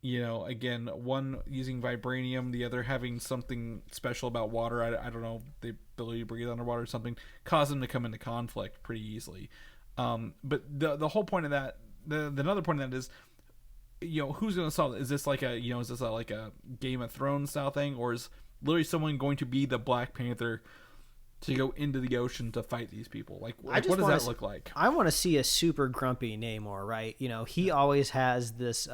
again, one using vibranium, the other having something special about water. I don't know, the ability to breathe underwater or something, cause them to come into conflict pretty easily. But the whole point of that, another point of that is, who's going to solve it? Is this like a Game of Thrones style thing, or is literally someone going to be the Black Panther to go into the ocean to fight these people? Like what does that look like? I want to see a super grumpy Namor, right? He always has this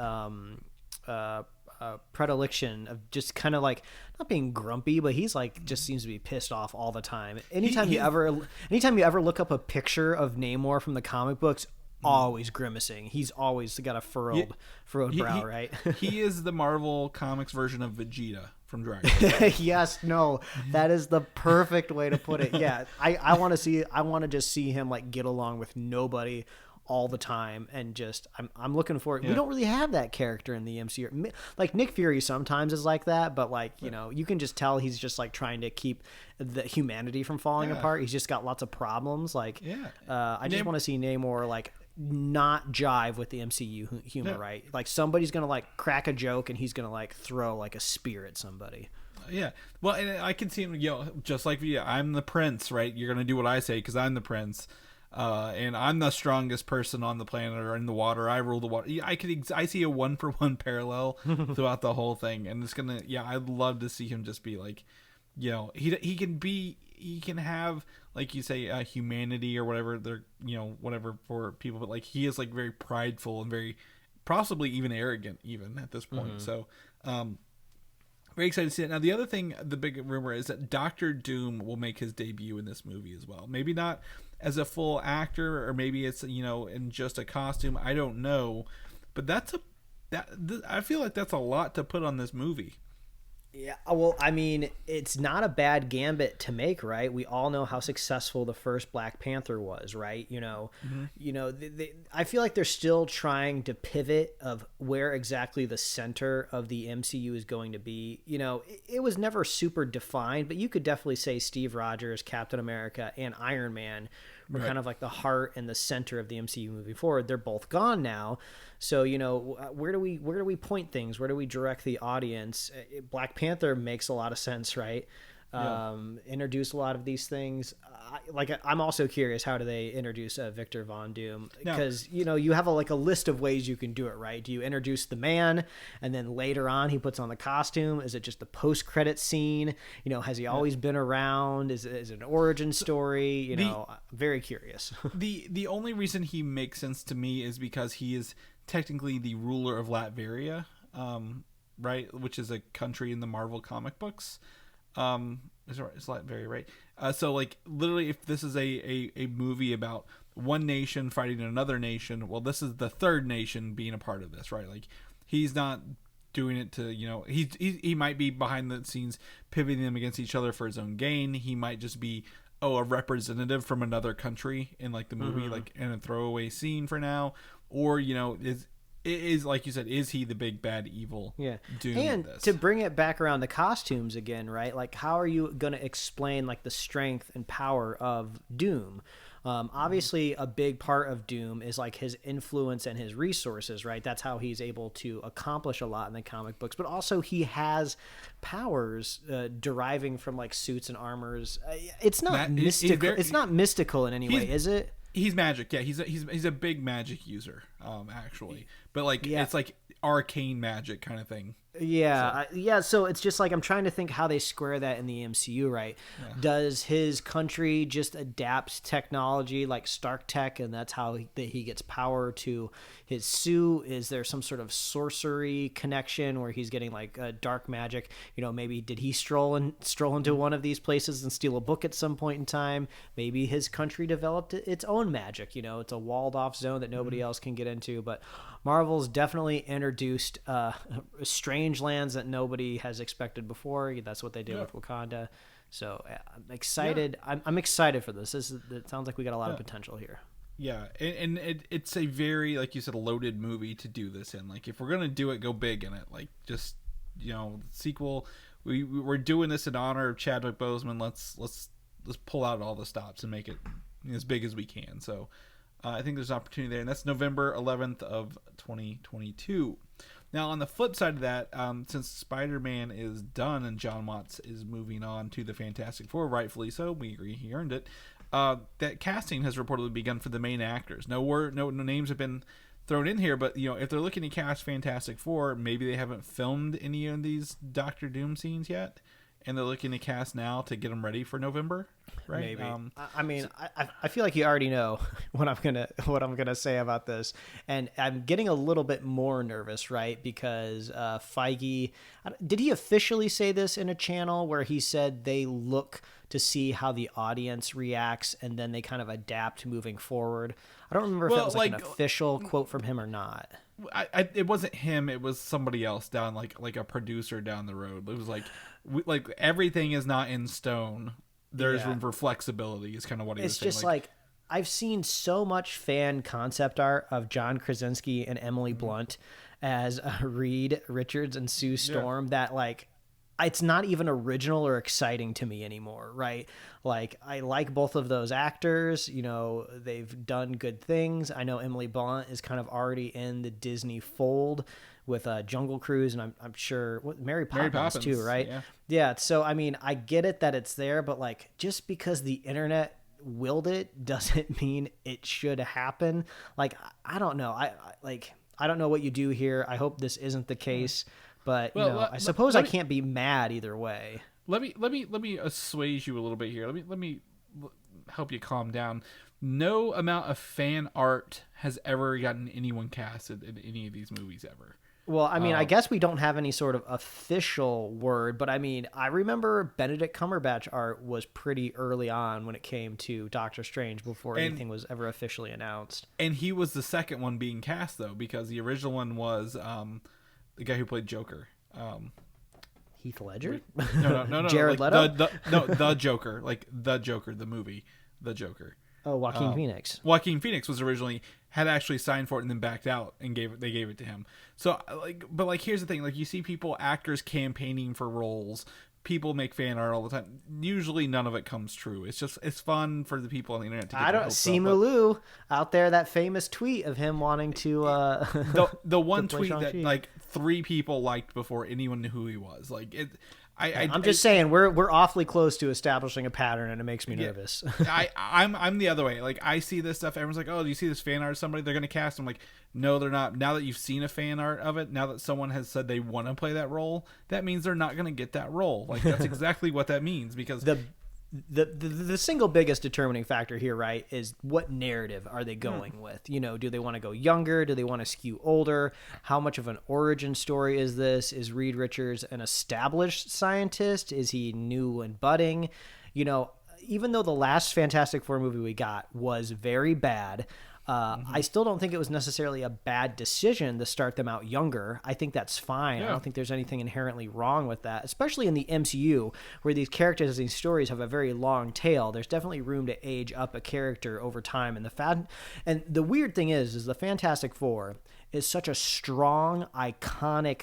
predilection of just kind of like not being grumpy, but he's like just seems to be pissed off all the time. Anytime you ever look up a picture of Namor from the comic books, always grimacing. He's always got a furrowed brow, right? He is the Marvel Comics version of Vegeta from Dragon Ball. Yes, no, that is the perfect way to put it. Yeah, I want to just see him like get along with nobody all the time, and just I'm looking for it. We don't really have that character in the MCU. Like Nick Fury sometimes is like that, but like, you know, you can just tell he's just like trying to keep the humanity from falling apart. He's just got lots of problems. Like, I just want to see Namor like not jive with the MCU humor, right? Like somebody's gonna like crack a joke and he's gonna like throw like a spear at somebody. Yeah, well, and I can see him, you know, just like I'm the prince, right? You're gonna do what I say because I'm the prince. And I'm the strongest person on the planet or in the water. I rule the water. I see a 1-for-1 parallel throughout the whole thing, and it's gonna. Yeah, I'd love to see him just be like, you know, he can have, like you say, humanity or whatever they're, you know, whatever for people, but like he is like very prideful and very possibly even arrogant even at this point. So, very excited to see it. Now, the other thing, the big rumor is that Doctor Doom will make his debut in this movie as well. Maybe not as a full actor, or maybe it's, you know, in just a costume. I don't know, but I feel like that's a lot to put on this movie. Yeah, well, I mean, it's not a bad gambit to make, right? We all know how successful the first Black Panther was, right? You know, I feel like they're still trying to pivot of where exactly the center of the MCU is going to be. You know, it was never super defined, but you could definitely say Steve Rogers, Captain America, and Iron Man were kind of like the heart and the center of the MCU moving forward. They're both gone now. So, you know, where do we point things? Where do we direct the audience? Black Panther makes a lot of sense, right? Introduce a lot of these things. I'm also curious, how do they introduce Victor Von Doom? Because, you know, you have a list of ways you can do it, right? Do you introduce the man and then later on he puts on the costume? Is it just the post-credit scene? You know, has he always been around? Is it an origin story? You know, I'm very curious. The only reason he makes sense to me is because he is technically the ruler of Latveria, right? Which is a country in the Marvel comic books. Is Latveria, right? So like literally, if this is a movie about one nation fighting another nation, well, this is the third nation being a part of this, right? Like he's not doing it to, you know, he might be behind the scenes pivoting them against each other for his own gain. He might just be a representative from another country in like the movie, like in a throwaway scene for now, or, you know, is like you said, is he the big bad evil? Doom? And to bring it back around the costumes again, right? Like, how are you going to explain like the strength and power of Doom? Obviously, a big part of Doom is like his influence and his resources, right? That's how he's able to accomplish a lot in the comic books. But also, he has deriving from like suits and armors. It's not mystical. It's not mystical in any way, is it? He's magic. Yeah, he's a big magic user, actually. But like it's like arcane magic kind of thing. So it's just like I'm trying to think how they square that in the MCU, right? Does his country just adapt technology like Stark Tech, and that's how he gets power to his suit? Is there some sort of sorcery connection where he's getting like dark magic? You know, maybe did he stroll into one of these places and steal a book at some point in time? Maybe his country developed its own magic. You know, it's a walled off zone that nobody else can get into. But Marvel's definitely introduced strange lands that nobody has expected before. That's what they did with Wakanda. So I'm excited. I'm excited for this. It sounds like we got a lot of potential here. Yeah, and it's a very, like you said, loaded movie to do this in. Like, if we're gonna do it, go big in it. Like, just, you know, sequel. We're doing this in honor of Chadwick Boseman. Let's pull out all the stops and make it as big as we can. So I think there's an opportunity there, and that's November 11th of 2022. Now, on the flip side of that, since Spider-Man is done and John Watts is moving on to the Fantastic Four, rightfully so, we agree he earned it, that casting has reportedly begun for the main actors. No names have been thrown in here, but, you know, if they're looking to cast Fantastic Four, maybe they haven't filmed any of these Doctor Doom scenes yet, and they're looking to cast now to get them ready for November. right? Maybe. I mean, I feel like you already know what I'm gonna say about this, and I'm getting a little bit more nervous, right? Because Feige, did he officially say this in a channel where he said they look to see how the audience reacts and then they kind of adapt moving forward? I don't remember if that was like an official quote from him or not. It wasn't him. It was somebody else down like a producer down the road. It was like everything is not in stone. There's room for flexibility is kind of what he was saying. It's just like I've seen so much fan concept art of John Krasinski and Emily Blunt as Reed Richards and Sue Storm that like it's not even original or exciting to me anymore, right? Like I like both of those actors, you know, they've done good things. I know Emily Blunt is kind of already in the Disney fold with Jungle Cruise, and I'm sure Mary Poppins too, right? Yeah. So I mean, I get it that it's there, but like just because the internet willed it doesn't mean it should happen. Like I don't know. I don't know what you do here. I hope this isn't the case, but I suppose I can't be mad either way. Let me assuage you a little bit here. Let me help you calm down. No amount of fan art has ever gotten anyone casted in any of these movies ever. Well, I mean, I guess we don't have any sort of official word, but I mean, I remember Benedict Cumberbatch art was pretty early on when it came to Doctor Strange before anything was ever officially announced. And he was the second one being cast, though, because the original one was the guy who played Joker. Heath Ledger? No. Jared Leto? The Joker. Like, the Joker, the movie. The Joker. Oh, Joaquin Phoenix. Joaquin Phoenix was originally had actually signed for it and then backed out and they gave it to him. So but here's the thing, like you see actors campaigning for roles, people make fan art all the time. Usually none of it comes true. It's fun for the people on the internet to get Simu Liu out there, that famous tweet of him wanting to the one to tweet Shang-Chi. that like 3 people liked before anyone knew who he was. Like it I'm just saying we're awfully close to establishing a pattern, and it makes me nervous. I'm the other way. Like I see this stuff, everyone's like, "Oh, do you see this fan art of somebody? They're gonna cast." I'm like, "No, they're not." Now that you've seen a fan art of it, now that someone has said they want to play that role, that means they're not gonna get that role. Like that's exactly what that means because the single biggest determining factor here, right, is what narrative are they going with? You know, do they want to go younger? Do they want to skew older? How much of an origin story is this? Is Reed Richards an established scientist? Is he new and budding? You know, even though the last Fantastic Four movie we got was very bad, I still don't think it was necessarily a bad decision to start them out younger. I think that's fine. I don't think there's anything inherently wrong with that, especially in the MCU where these characters and these stories have a very long tail. There's definitely room to age up a character over time. And the weird thing is the Fantastic Four is such a strong, iconic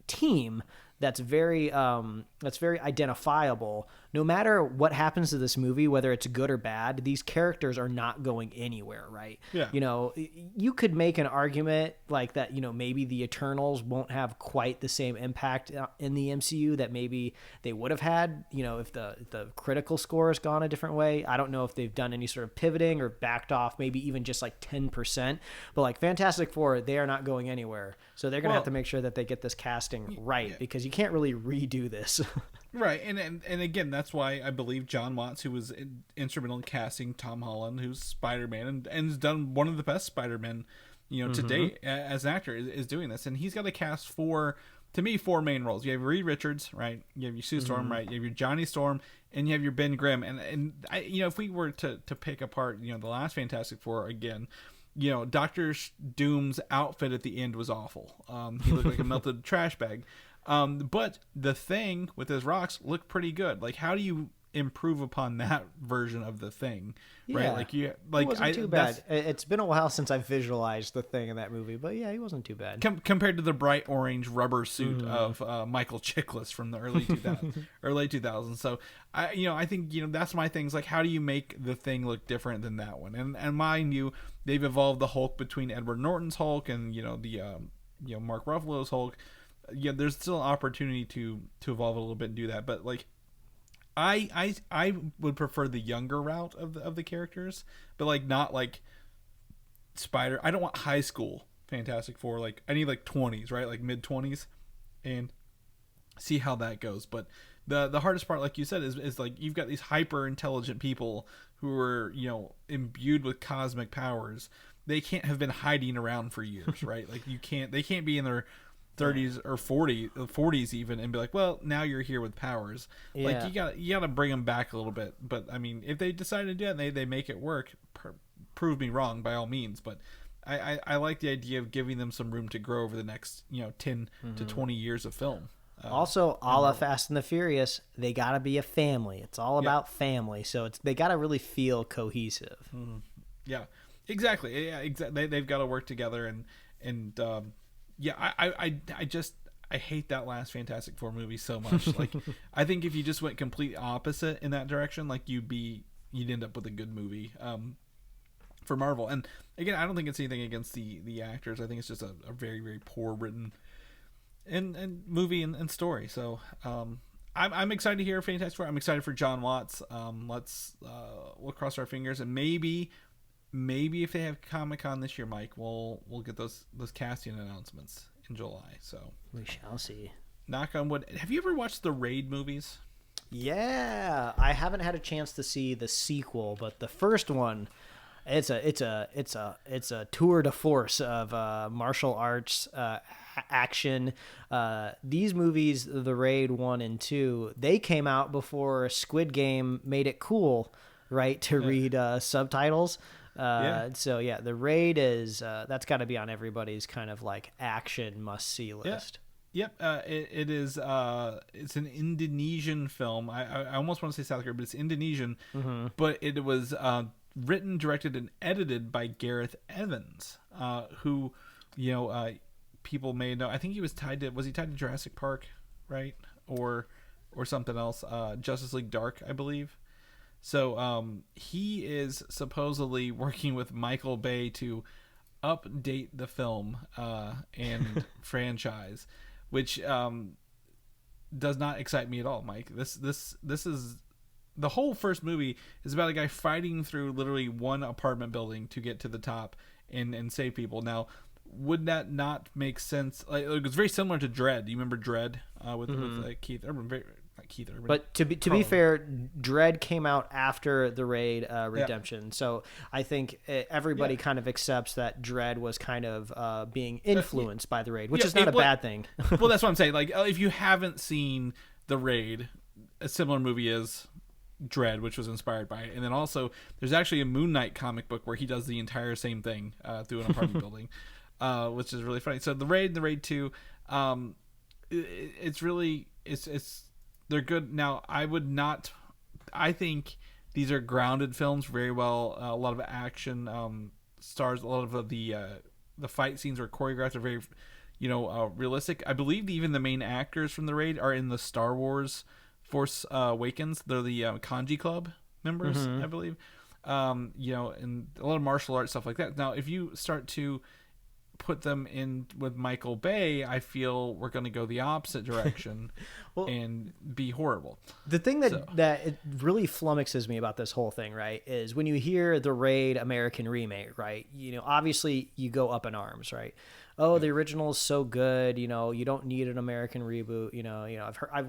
team that's very identifiable. No matter what happens to this movie, whether it's good or bad, these characters are not going anywhere, right? Yeah. You know, you could make an argument like that, you know, maybe the Eternals won't have quite the same impact in the MCU that maybe they would have had, you know, if the critical score has gone a different way. I don't know if they've done any sort of pivoting or backed off, maybe even just like 10%. But like Fantastic Four, they are not going anywhere. So they're going to have to make sure that they get this casting right because you can't really redo this. Right, and again, that's why I believe John Watts, who was instrumental in casting Tom Holland, who's Spider-Man, and has done one of the best Spider-Men, you know, to date as an actor, is doing this, and he's got to cast four main roles. You have Reed Richards, right? You have your Sue Storm, right? You have your Johnny Storm, and you have your Ben Grimm, and I, you know, if we were to pick apart, you know, the last Fantastic Four again. You know, Doctor Doom's outfit at the end was awful. He looked like a melted trash bag. But the Thing with his rocks looked pretty good. Like, how do you improve upon that version of the Thing? Right? It wasn't too bad. It's been a while since I visualized the Thing in that movie, but yeah, he wasn't too bad. Compared to the bright orange rubber suit of Michael Chiklis from the early 2000s. So I think, you know, that's my things. Like, how do you make the Thing look different than that one? And mind you, they've evolved the Hulk between Edward Norton's Hulk and, you know, the Mark Ruffalo's Hulk. Yeah, there's still an opportunity to evolve a little bit and do that, but like I would prefer the younger route of the characters, but like not like Spider. I don't want high school Fantastic Four. Like I need like 20s, right? Like mid 20s, and see how that goes. But the hardest part, like you said, is like you've got these hyper intelligent people who are, you know, imbued with cosmic powers. They can't have been hiding around for years, right? Like they can't be in their 30s or 40s even and be like, well, now you're here with powers. Like you gotta bring them back a little bit. But I mean, if they decide to do it and they make it work, prove me wrong by all means. But I like the idea of giving them some room to grow over the next, you know, 10 to 20 years of film. Also, a la Fast and the Furious, they gotta be a family. It's all about family, so they gotta really feel cohesive. Yeah, exactly. Yeah, exactly. They've got to work together, and I hate that last Fantastic Four movie so much. Like, I think if you just went complete opposite in that direction, like you'd end up with a good movie for Marvel. And again, I don't think it's anything against the actors. I think it's just a very, very poor written and movie and story. So I'm excited to hear Fantastic Four. I'm excited for John Watts. We'll cross our fingers, and maybe if they have Comic-Con this year, Mike, we'll get those casting announcements in July. So we shall see. Knock on wood. Have you ever watched the Raid movies? Yeah, I haven't had a chance to see the sequel, but the first one, it's a tour de force of martial arts action. These movies, the Raid 1 and 2, they came out before Squid Game made it cool, right, to read subtitles. So yeah, the Raid is that's got to be on everybody's kind of like action must-see list. Yep. It is. It's an Indonesian film. I almost want to say South Korea, but it's Indonesian. But it was written, directed, and edited by Gareth Evans, who, you know, people may know. I think he was tied to Jurassic Park, right, or something else. Justice League Dark, I believe. So he is supposedly working with Michael Bay to update the film and franchise, which does not excite me at all, Mike. This is the whole first movie is about a guy fighting through literally one apartment building to get to the top and save people. Now, would that not make sense? Like, it was very similar to Dredd. Do you remember Dredd with Keith Urban? Not Keith Urban. But to be fair, Dredd came out after the Raid Redemption, so I think everybody kind of accepts that Dredd was kind of being influenced by the Raid, which is not a bad thing. Well, that's what I'm saying. Like, if you haven't seen the Raid, a similar movie is Dredd, which was inspired by it. And then also, there's actually a Moon Knight comic book where he does the entire same thing through an apartment building, which is really funny. So the Raid 2, it's they're good. Now, I think these are grounded films very well. A lot of action stars. A lot of the fight scenes are choreographed, are very, realistic. I believe even the main actors from the Raid are in the Star Wars Force Awakens. They're the Kanji Club members, I believe. And a lot of martial arts stuff like that. Now, if you start to put them in with Michael Bay, I feel we're going to go the opposite direction and be horrible. The thing that it really flummoxes me about this whole thing, right, is when you hear the Raid American remake, right, obviously you go up in arms, right? Oh, the original is so good, you don't need an American reboot,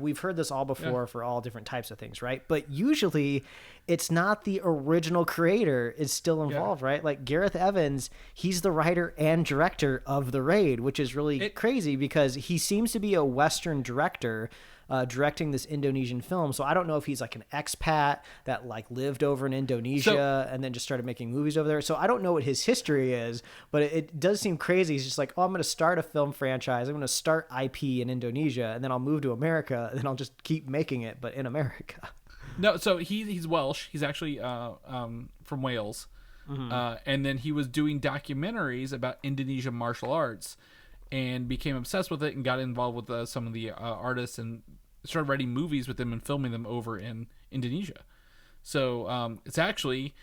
we've heard this all before for all different types of things, right? But usually it's not the original creator is still involved, right? Like Gareth Evans, he's the writer and director of The Raid, which is really crazy because he seems to be a Western director directing this Indonesian film. So I don't know if he's like an expat that like lived over in Indonesia and then just started making movies over there. So I don't know what his history is, but it does seem crazy. He's just like, I'm going to start a film franchise. I'm going to start IP in Indonesia and then I'll move to America and then I'll just keep making it, but in America. No, so he's Welsh. He's actually from Wales. And then he was doing documentaries about Indonesian martial arts and became obsessed with it and got involved with some of the artists and started writing movies with them and filming them over in Indonesia. So it's actually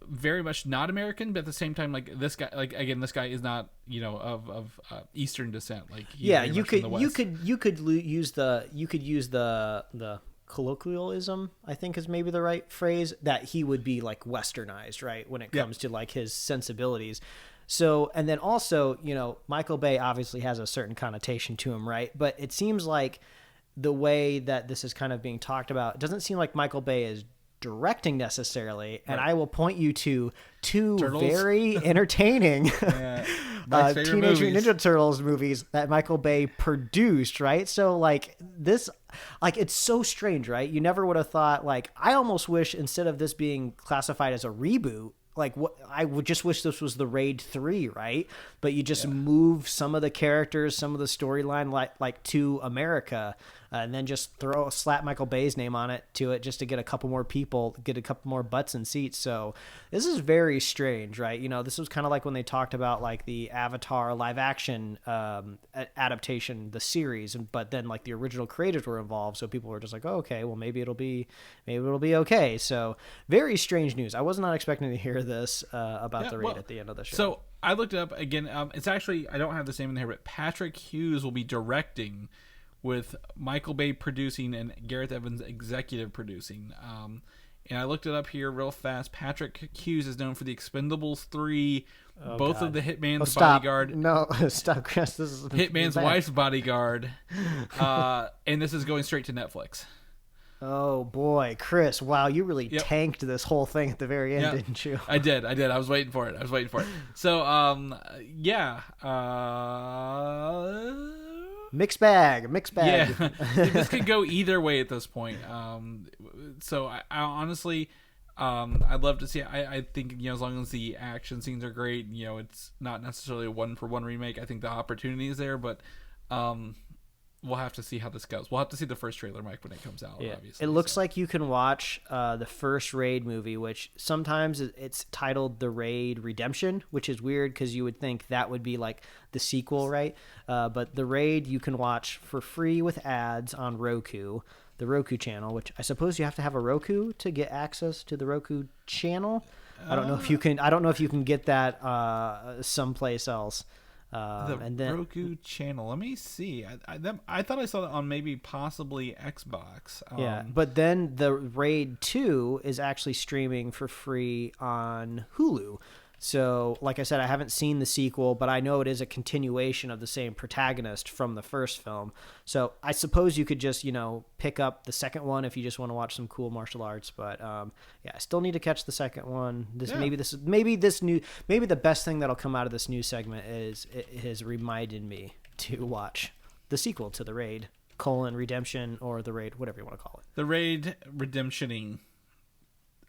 very much not American, but at the same time, like this guy, this guy is not of Eastern descent. Like you could use the colloquialism, I think is maybe the right phrase, that he would be like westernized, right, when it comes to like his sensibilities. So, and then also, Michael Bay obviously has a certain connotation to him, right? But it seems like the way that this is kind of being talked about, it doesn't seem like Michael Bay is directing necessarily, and I will point you to two Turtles? very entertaining Teenage Teenage Mutant Ninja Turtles movies that Michael Bay produced, right? So like this, like it's so strange, right? You never would have thought, like, I almost wish instead of this being classified as a reboot, like what I would just wish this was the Raid 3, right? But you just move some of the characters, some of the storyline like to America, and then just slap Michael Bay's name on it just to get a couple more people, get a couple more butts in seats. So this is very strange, right? You know, this was kind of like when they talked about like the Avatar live action adaptation, the series, but then like the original creators were involved, so people were just like, oh, okay, well maybe it'll be okay. So very strange news. I was not expecting to hear this about the Raid at the end of the show. So I looked it up again. It's actually, I don't have the name in here, but Patrick Hughes will be directing, with Michael Bay producing and Gareth Evans executive producing. And I looked it up here real fast. Patrick Hughes is known for The Expendables 3, both of the Hitman's Bodyguard. No, stop, Chris. This is Hitman's Wife's Bodyguard. And this is going straight to Netflix. Oh boy, Chris! Wow, you really tanked this whole thing at the very end, didn't you? I did. I was waiting for it. So, Mixed bag. Yeah, this could go either way at this point. So I honestly, I'd love to see it. I think, you know, as long as the action scenes are great, you know, it's not necessarily a 1-for-1 remake. I think the opportunity is there, but we'll have to see how this goes. We'll have to see the first trailer, Mike, when it comes out. Yeah. Obviously, it looks like you can watch the first Raid movie, which sometimes it's titled The Raid Redemption, which is weird because you would think that would be like the sequel, right? But The Raid you can watch for free with ads on Roku, the Roku channel, which I suppose you have to have a Roku to get access to the Roku channel. I don't know if you can get that someplace else. And then Roku channel. Let me see. I thought I saw that on maybe possibly Xbox. But then the Raid 2 is actually streaming for free on Hulu. So, like I said, I haven't seen the sequel, but I know it is a continuation of the same protagonist from the first film. So I suppose you could just, you know, pick up the second one if you just want to watch some cool martial arts. But I still need to catch the second one. Maybe the best thing that'll come out of this new segment is it has reminded me to watch the sequel to The Raid, Redemption, or The Raid, whatever you want to call it. The Raid Redemptioning.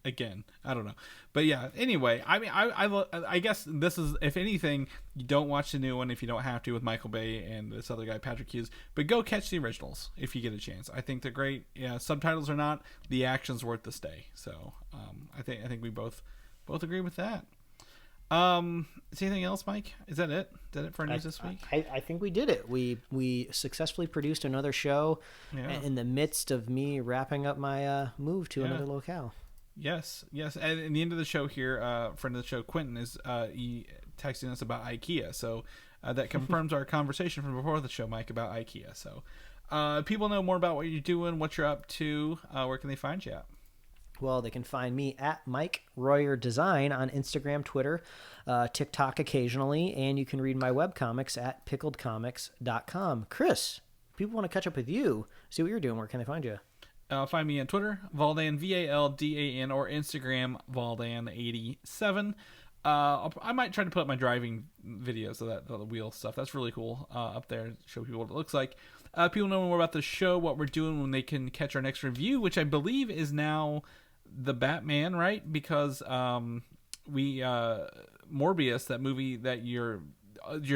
Again, I don't know, but yeah. Anyway, I mean, I guess this is, if anything, you don't watch the new one if you don't have to, with Michael Bay and this other guy Patrick Hughes. But go catch the originals if you get a chance. I think they're great. Yeah, subtitles or not, the action's worth the stay. So I think we both agree with that. Is anything else, Mike? Is that it? Is that it for news this week? I think we did it. We successfully produced another show in the midst of me wrapping up my move to another locale. Yes. And in the end of the show here, friend of the show, Quentin, is texting us about IKEA. So that confirms our conversation from before the show, Mike, about IKEA. So people know more about what you're doing, what you're up to. Where can they find you at? Well, they can find me at Mike Royer Design on Instagram, Twitter, TikTok occasionally, and you can read my webcomics at pickledcomics.com. Chris, people want to catch up with you, see what you're doing. Where can they find you? Find me on Twitter, Valdan, Valdan, or Instagram, Valdan87. I might try to put up my driving videos of the wheel stuff. That's really cool up there. Show people what it looks like. People know more about the show, what we're doing, when they can catch our next review, which I believe is now the Batman, right? Because Morbius, that movie that your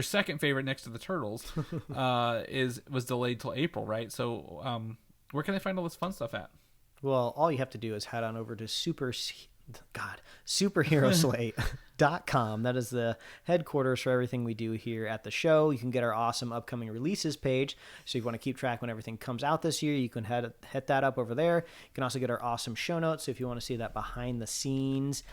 second favorite next to the Turtles, was delayed till April, right? So where can they find all this fun stuff at? Well, all you have to do is head on over to superheroslate.com. That is the headquarters for everything we do here at the show. You can get our awesome upcoming releases page. So if you want to keep track when everything comes out this year, you can hit that up over there. You can also get our awesome show notes. So if you want to see that behind the scenes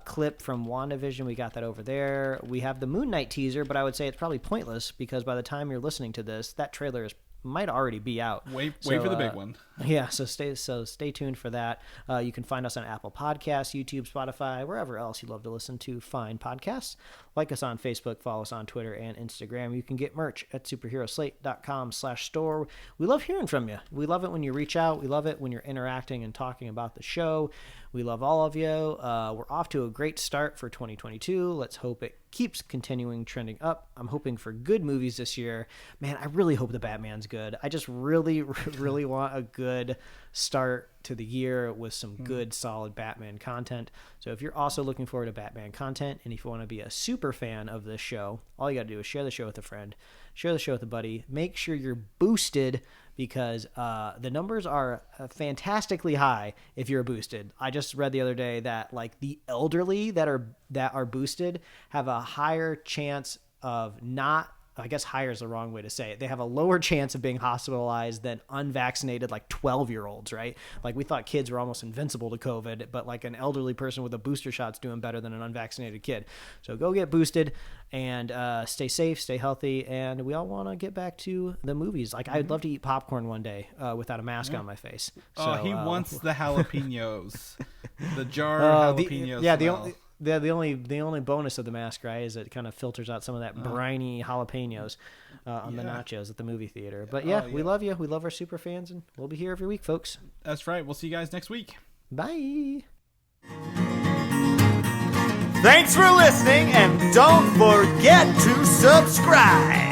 clip from WandaVision, we got that over there. We have the Moon Knight teaser, but I would say it's probably pointless because by the time you're listening to this, that trailer is might already be out. Wait for the big one. Yeah, so stay tuned for that. You can find us on Apple Podcasts, YouTube, Spotify, wherever else you love to listen to fine podcasts. Like us on Facebook, follow us on Twitter and Instagram. You can get merch at superheroslate.com/store. We love hearing from you. We love it when you reach out. We love it when you're interacting and talking about the show. We love all of you. We're off to a great start for 2022. Let's hope it keeps continuing trending up. I'm hoping for good movies this year. Man, I really hope the Batman's good. I just really, really want a good start to the year with some good, solid Batman content. So if you're also looking forward to Batman content, and if you want to be a super fan of this show, all you got to do is share the show with a friend, share the show with a buddy. Make sure you're boosted, because the numbers are fantastically high if you're boosted. I just read the other day that like the elderly that are boosted have a higher chance of not, I guess higher is the wrong way to say it. They have a lower chance of being hospitalized than unvaccinated, like 12-year-olds, right? Like we thought kids were almost invincible to COVID, but like an elderly person with a booster shot's doing better than an unvaccinated kid. So go get boosted and stay safe, stay healthy. And we all want to get back to the movies. Like I'd love to eat popcorn one day without a mask on my face. So, he wants the jalapenos, the jar of jalapenos. The only bonus of the mask, right, is it kind of filters out some of that briny jalapenos on the nachos at the movie theater. But we love you. We love our super fans, and we'll be here every week, folks. That's right. We'll see you guys next week. Bye. Thanks for listening, and don't forget to subscribe.